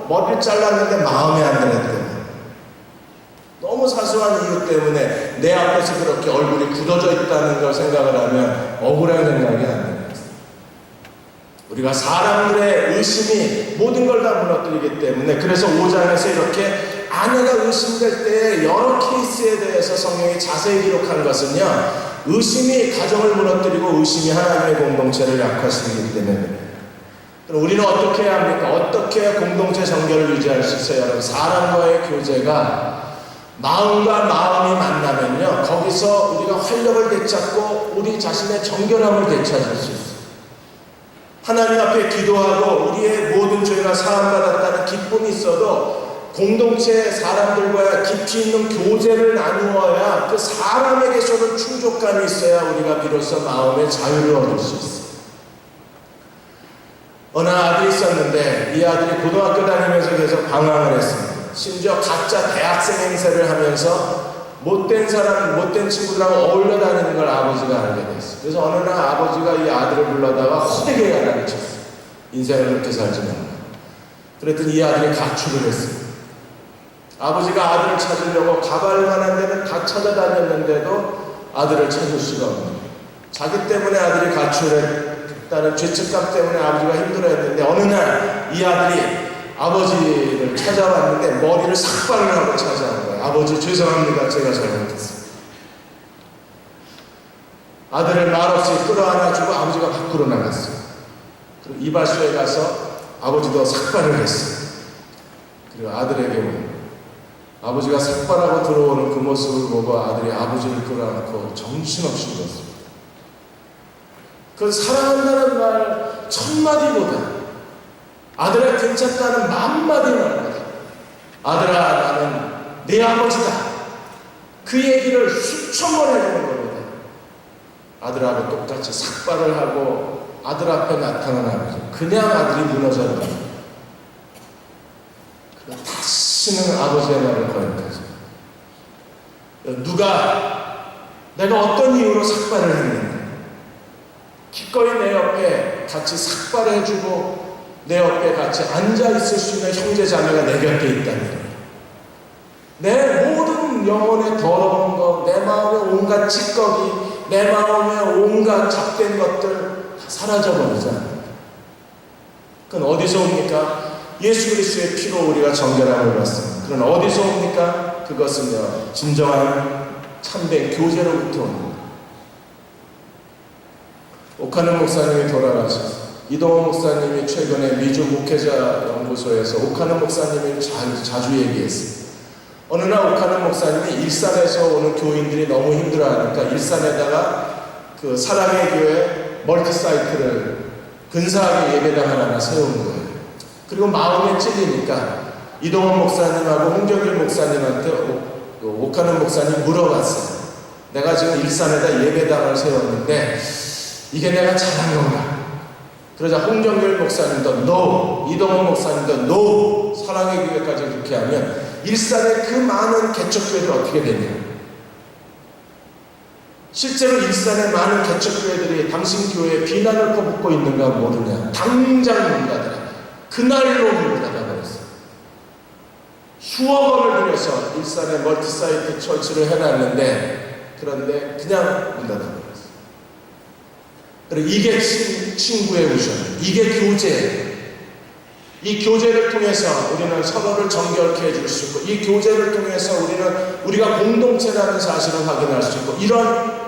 머리를 잘랐는데 마음에 안 들었다거나 너무 사소한 이유 때문에 내 앞에서 그렇게 얼굴이 굳어져 있다는 걸 생각을 하면 억울한 생각이 안 듭니다. 우리가 사람들의 의심이 모든 걸 다 무너뜨리기 때문에, 그래서 5장에서 이렇게 아내가 의심될 때 여러 케이스에 대해서 성경이 자세히 기록한 것은요, 의심이 가정을 무너뜨리고 의심이 하나님의 공동체를 약화시키기 때문에. 그럼 우리는 어떻게 해야 합니까? 어떻게 공동체 정결을 유지할 수 있어요? 여러분, 사람과의 교제가 마음과 마음이 만나면요, 거기서 우리가 활력을 되찾고 우리 자신의 정결함을 되찾을 수 있어요. 하나님 앞에 기도하고 우리의 모든 죄가 사함받았다는 기쁨이 있어도 공동체 사람들과의 깊이 있는 교제를 나누어야 그 사람에게서는 충족감이 있어야 우리가 비로소 마음의 자유를 얻을 수 있어요. 어느 아들이 있었는데 이 아들이 고등학교 다니면서 계속 방황을 했습니다. 심지어 가짜 대학생 행세를 하면서 못된 친구들하고 어울려 다니는 걸 아버지가 알게 됐어요. 그래서 어느 날 아버지가 이 아들을 불러다가 호되게 야단을 쳤어요. 인생을 그렇게 살지 말라. 그랬더니 이 아들이 가출을 했어요. 아버지가 아들을 찾으려고 가발만한 데는 다 찾아다녔는데도 아들을 찾을 수가 없는 거예요. 자기 때문에 아들이 가출했다는 죄책감 때문에 아버지가 힘들어했는데 어느 날 이 아들이 아버지를 찾아왔는데 머리를 삭발을 하고 찾아온 거예요. 아버지 죄송합니다. 제가 잘못했어요. 아들을 말없이 끌어안아주고 아버지가 밖으로 나갔어요. 그리고 이발소에 가서 아버지도 삭발을 했어요. 그리고 아들에게 오는 아버지가 삭발하고 들어오는 그 모습을 보고 아들이 아버지를 끌어안고 정신없이 울었어요. 그 사랑한다는 말 1000마디보다 아들아 괜찮다는 10,000마디 말보다 아들아 나는 내 아버지다 그 얘기를 수천 번 해주는 것보다 아들하고 똑같이 삭발을 하고 아들 앞에 나타난 아버지 그냥 아들이 무너졌다. 다시는 아버지의 말을 거역하지. 누가 내가 어떤 이유로 삭발을 했는데 기꺼이 내 옆에 같이 삭발해주고 내 옆에 같이 앉아있을 수 있는 형제자매가 내 곁에 있다는 내 모든 영혼의 더러운 것, 내 마음의 온갖 찌꺼기, 내 마음의 온갖 잡된 것들 다 사라져버리잖아요. 그건 어디서 옵니까? 예수 그리스도의 피로 우리가 정결함을 받습니다. 그건 어디서 옵니까? 그것은요, 진정한 참된 교제로부터 옵니다. 오카는 목사님이 돌아가셔서 이동호 목사님이 최근에 미주 목회자 연구소에서 오카는 목사님을 자주 얘기했어요. 어느 날 오카는 목사님이 일산에서 오는 교인들이 너무 힘들어하니까 일산에다가 그 사랑의 교회 멀티사이트를 근사하게 예배당을 하나 세운 거예요. 그리고 마음에 찔리니까 이동원 목사님하고 홍정일 목사님한테 오카는 목사님 물어봤어요. 내가 지금 일산에다 예배당을 세웠는데 이게 내가 잘한 건가? 그러자 홍정일 목사님도 NO, 이동원 목사님도 NO, 사랑의 교회까지 그렇게 하면 일산의 그 많은 개척교회들 어떻게 되냐? 실제로 일산의 많은 개척교회들이 당신 교회에 비난을 퍼붓고 있는가 모르냐? 당장 문 닫아라. 그날로 문을 닫아버렸어요. 수억 원을 들여서 일산에 멀티사이트 처치를 해놨는데 그런데 그냥 문 닫아버렸어요. 그리고 이게 친구의 우정, 이게 교제예요. 이 교제를 통해서 우리는 서로를 정결케 해줄 수 있고, 이 교제를 통해서 우리가 공동체라는 사실을 확인할 수 있고, 이런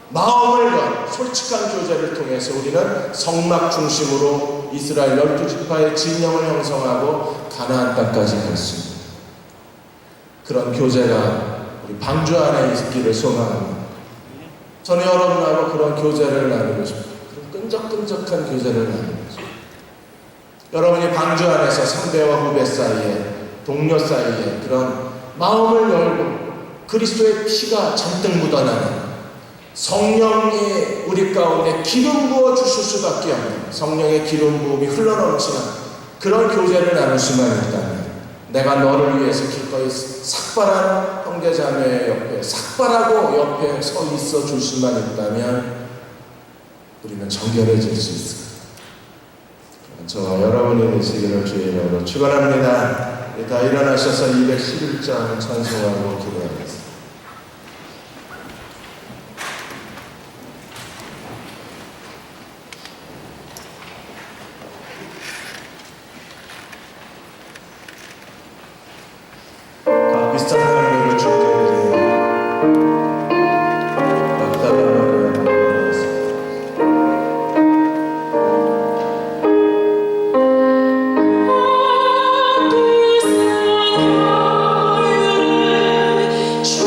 마음을 건 솔직한 교제를 통해서 우리는 성막 중심으로 이스라엘 12지파의 진영을 형성하고 가나안 땅까지 갈 수 있습니다. 그런 교제가 우리 방주 안에 있기를 소망합니다. 저는 여러분하고 그런 교제를 나누고 싶어요. 그런 끈적끈적한 교제를 나누고 싶어요. 여러분이 방주 안에서 선배와 후배 사이에, 동료 사이에 그런 마음을 열고 그리스도의 피가 잔뜩 묻어나는, 성령이 우리 가운데 기름 부어 주실 수밖에 없는, 성령의 기름 부음이 흘러넘치는 그런 교제를 나눌 수만 있다면, 내가 너를 위해서 기꺼이 삭발한 형제자매 옆에, 삭발하고 옆에 서 있어 줄 수만 있다면 우리는 정결해질 수 있을 거예요. 저와 여러분이 되시기를 주의 이름으로 축원합니다. 다 일어나셔서 211장 찬송하고 기도하겠습니다. 비슷한 하나님을 주께 드리는 주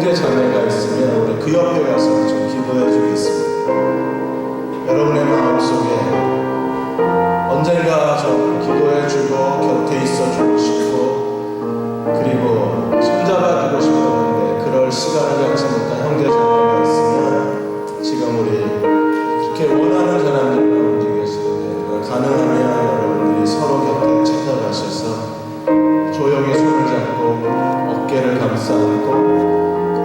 형제 자매가 있으면 우리 그 옆에 가서 좀 기도해 주겠습니다. 여러분의 마음속에 언젠가 좀 기도해 주고 곁에 있어 주고 싶고 그리고 손잡아 주고 싶었는데 그럴 시간을 갖지 못한 형제 자매가 있으면 지금 우리 그렇게 원하는 사람들만 움직이시는데 가능하면 여러분들이 서로 곁에 찾아가셔서 조용히 손을 잡고 어깨를 감싸 안고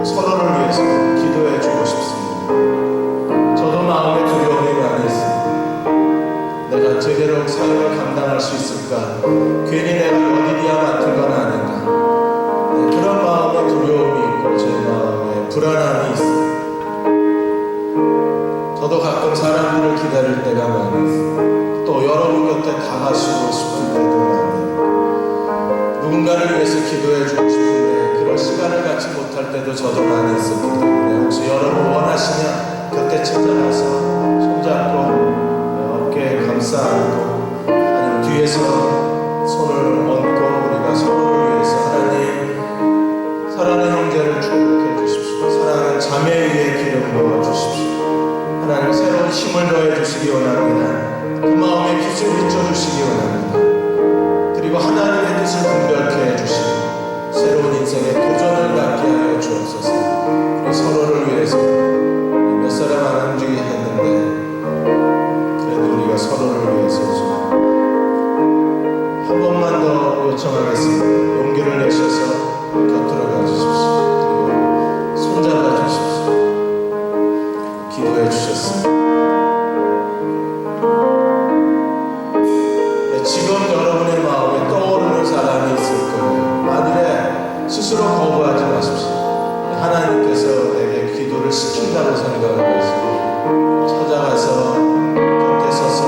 서로를 위해서 기도해 주고 싶습니다. 저도 마음에 두려움이 많이 있습니다. 내가 제대로 사역을 감당할 수 있을까? 괜히 내가 여디디아 맡은 건 아닌가? 네, 그런 마음에 두려움이 있고 제 마음에 불안함이 있습니다. 저도 가끔 사람들을 기다릴 때가 많이 있습니다. 또 여러분 곁에 다 가시고 싶을 때도 많아요. 누군가를 위해서 기도해 주고 싶은데 그런 시간을 갖지 못할 때도 저도 많이 있었기 때문에 혹시 여러분 원하시면 곁에 찾아가서 손잡고 어깨에 감싸 안고 아니면 뒤에서 손을 얹고 우리가 서로를 위해서 하나님 사랑하는 형제를 축복해 주십시오. 사랑하는 자매 위에 기름 부어 주십시오. 하나님 새로운 힘을 더해 주시기 원합니다. 그 마음에 빛을 비춰주시기 원합니다. 그리고 하나님의 뜻을 분별케 해주시고 새로운 인생의 도전을 갖게 하여 주옵소서. 우리 서로를 위해서 몇 사람 안 움직이게 했는데 그래도 우리가 서로를 위해서 한 번만 더 요청하겠습니다. 용기를 내셔서 곁으로 가주십시오. 그리고 손잡아 주십시오. 기도해 주셨습니다. 지금 여러분의 마음에 떠오르는 사람이 있을 거예요. 만일에 스스로 거부하지 마십시오. 하나님께서 내게 기도를 시킨다고 생각을 해서 찾아가서 곁에 서서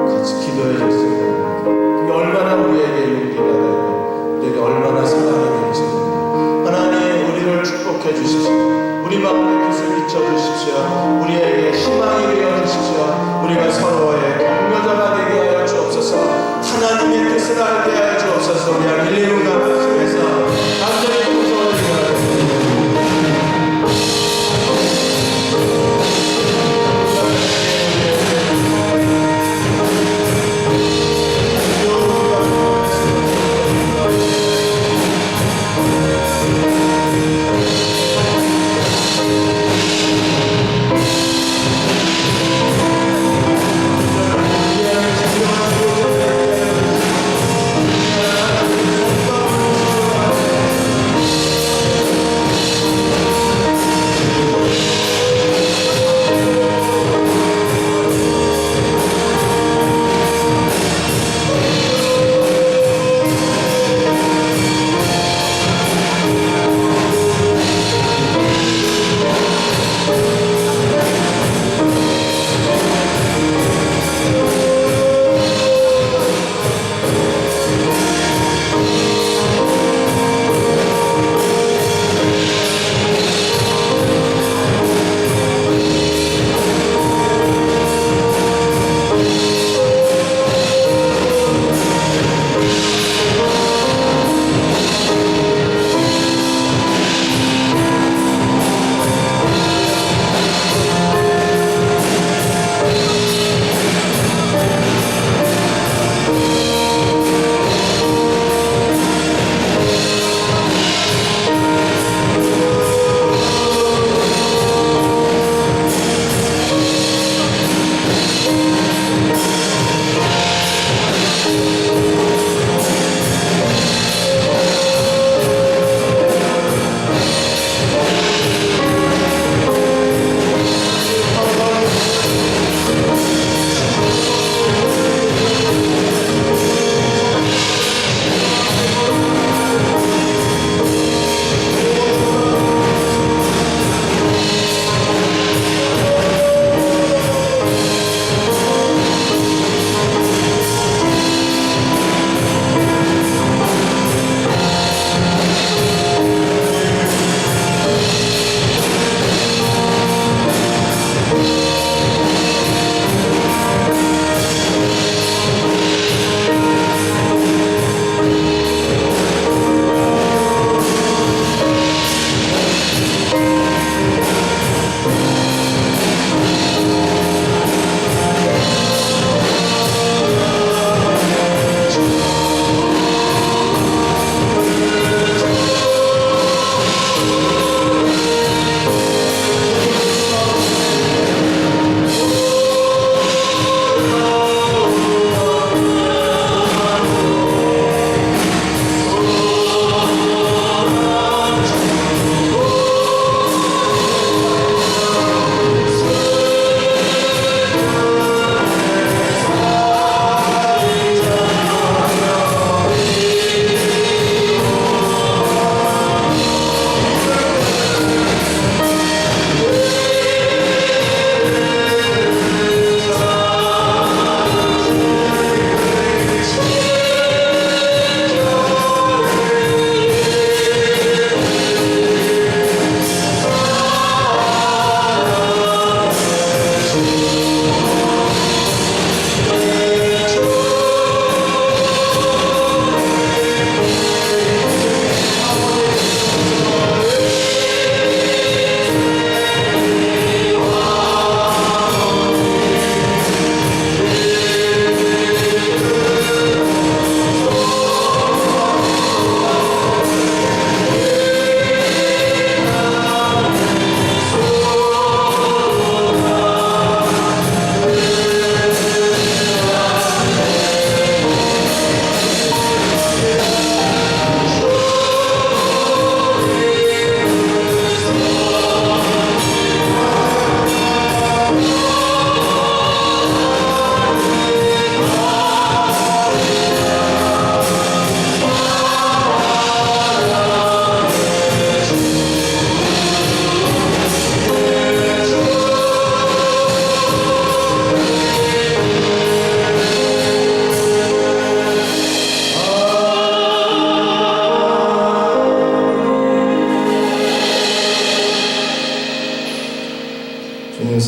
같이 기도해 줬습니다. 그게 얼마나 우리에게 용기가 되고 우리에게 얼마나 사랑이 될지 하나님 우리를 축복해 주십시오. 우리 마음에 빛을 비춰주십시오. 우리에게 희망이 되어 주십시오. 우리가 서로의 격려자가 되게 하여 주옵소서. 하나님의 뜻을 알게 하여 주옵소서. 우리 한 1, 2분간 말씀에서 간절히 동서를 기도하겠습니다.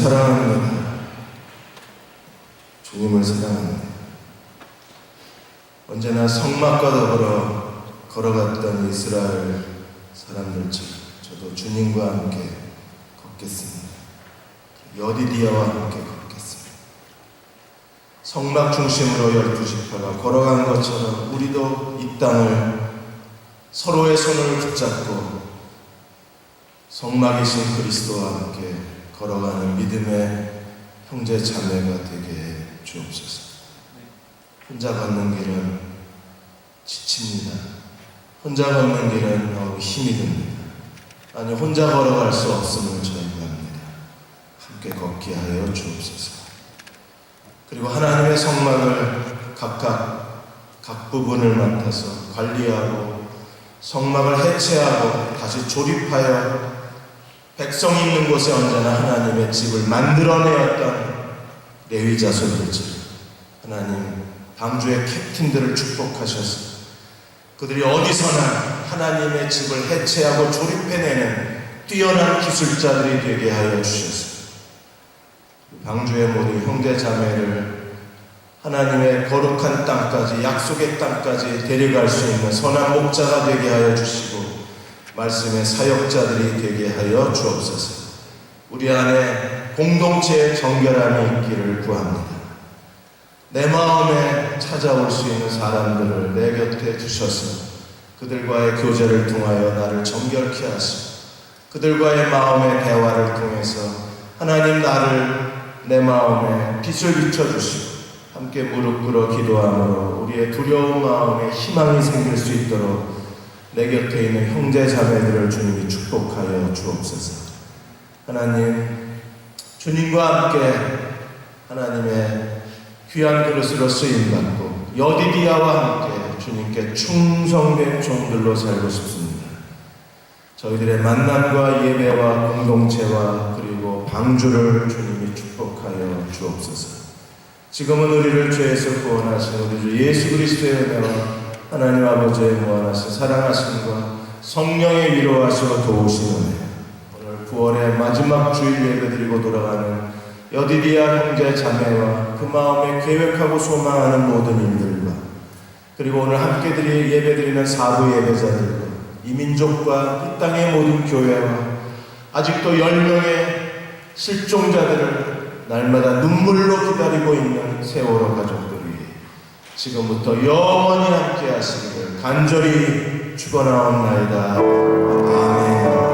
사랑합니다. 주님을 사랑합니다. 언제나 성막과 더불어 걸어갔던 이스라엘 사람들처럼 저도 주님과 함께 걷겠습니다. 여디디아와 함께 걷겠습니다. 성막 중심으로 12지파가 걸어간 것처럼 우리도 이 땅을 서로의 손을 붙잡고 성막이신 그리스도와 함께 걸어가는 믿음의 형제 자매가 되게 해 주옵소서. 혼자 걷는 길은 지칩니다. 혼자 걷는 길은 너무 힘이 듭니다. 아니, 혼자 걸어갈 수 없음을 저희가 합니다. 함께 걷게 하여 주옵소서. 그리고 하나님의 성막을 각 부분을 맡아서 관리하고 성막을 해체하고 다시 조립하여 백성이 있는 곳에 언제나 하나님의 집을 만들어내었던 레위 자손들처럼 하나님 방주의 캡틴들을 축복하셔서 그들이 어디서나 하나님의 집을 해체하고 조립해내는 뛰어난 기술자들이 되게 하여 주셔서 방주의 모든 형제 자매를 하나님의 거룩한 땅까지, 약속의 땅까지 데려갈 수 있는 선한 목자가 되게 하여 주시고 말씀의 사역자들이 되게 하여 주옵소서. 우리 안에 공동체의 정결함이 있기를 구합니다. 내 마음에 찾아올 수 있는 사람들을 내 곁에 두셔서 그들과의 교제를 통하여 나를 정결케 하시고 그들과의 마음의 대화를 통해서 하나님 나를 내 마음에 빛을 비춰주시고 함께 무릎 꿇어 기도함으로 우리의 두려운 마음에 희망이 생길 수 있도록 내 곁에 있는 형제 자매들을 주님이 축복하여 주옵소서. 하나님, 주님과 함께 하나님의 귀한 그릇으로 쓰임받고 여디디아와 함께 주님께 충성된 종들로 살고 싶습니다. 저희들의 만남과 예배와 공동체와 그리고 방주를 주님이 축복하여 주옵소서. 지금은 우리를 죄에서 구원하신 우리 주 예수 그리스도의 은혜와 하나님 아버지의 무한하신 사랑하심과 성령의 위로하시고 도우시는 은혜, 오늘 9월의 마지막 주일 예배드리고 돌아가는 여디디아 형제 자매와 그 마음에 계획하고 소망하는 모든 일들과 그리고 오늘 함께 예배드리는 사부 예배자들과 이 민족과 이 땅의 모든 교회와 아직도 10명의 실종자들을 날마다 눈물로 기다리고 있는 세월호 가족들이 지금부터 영원히 함께 하시기를 간절히 축원하옵나이다. 아멘.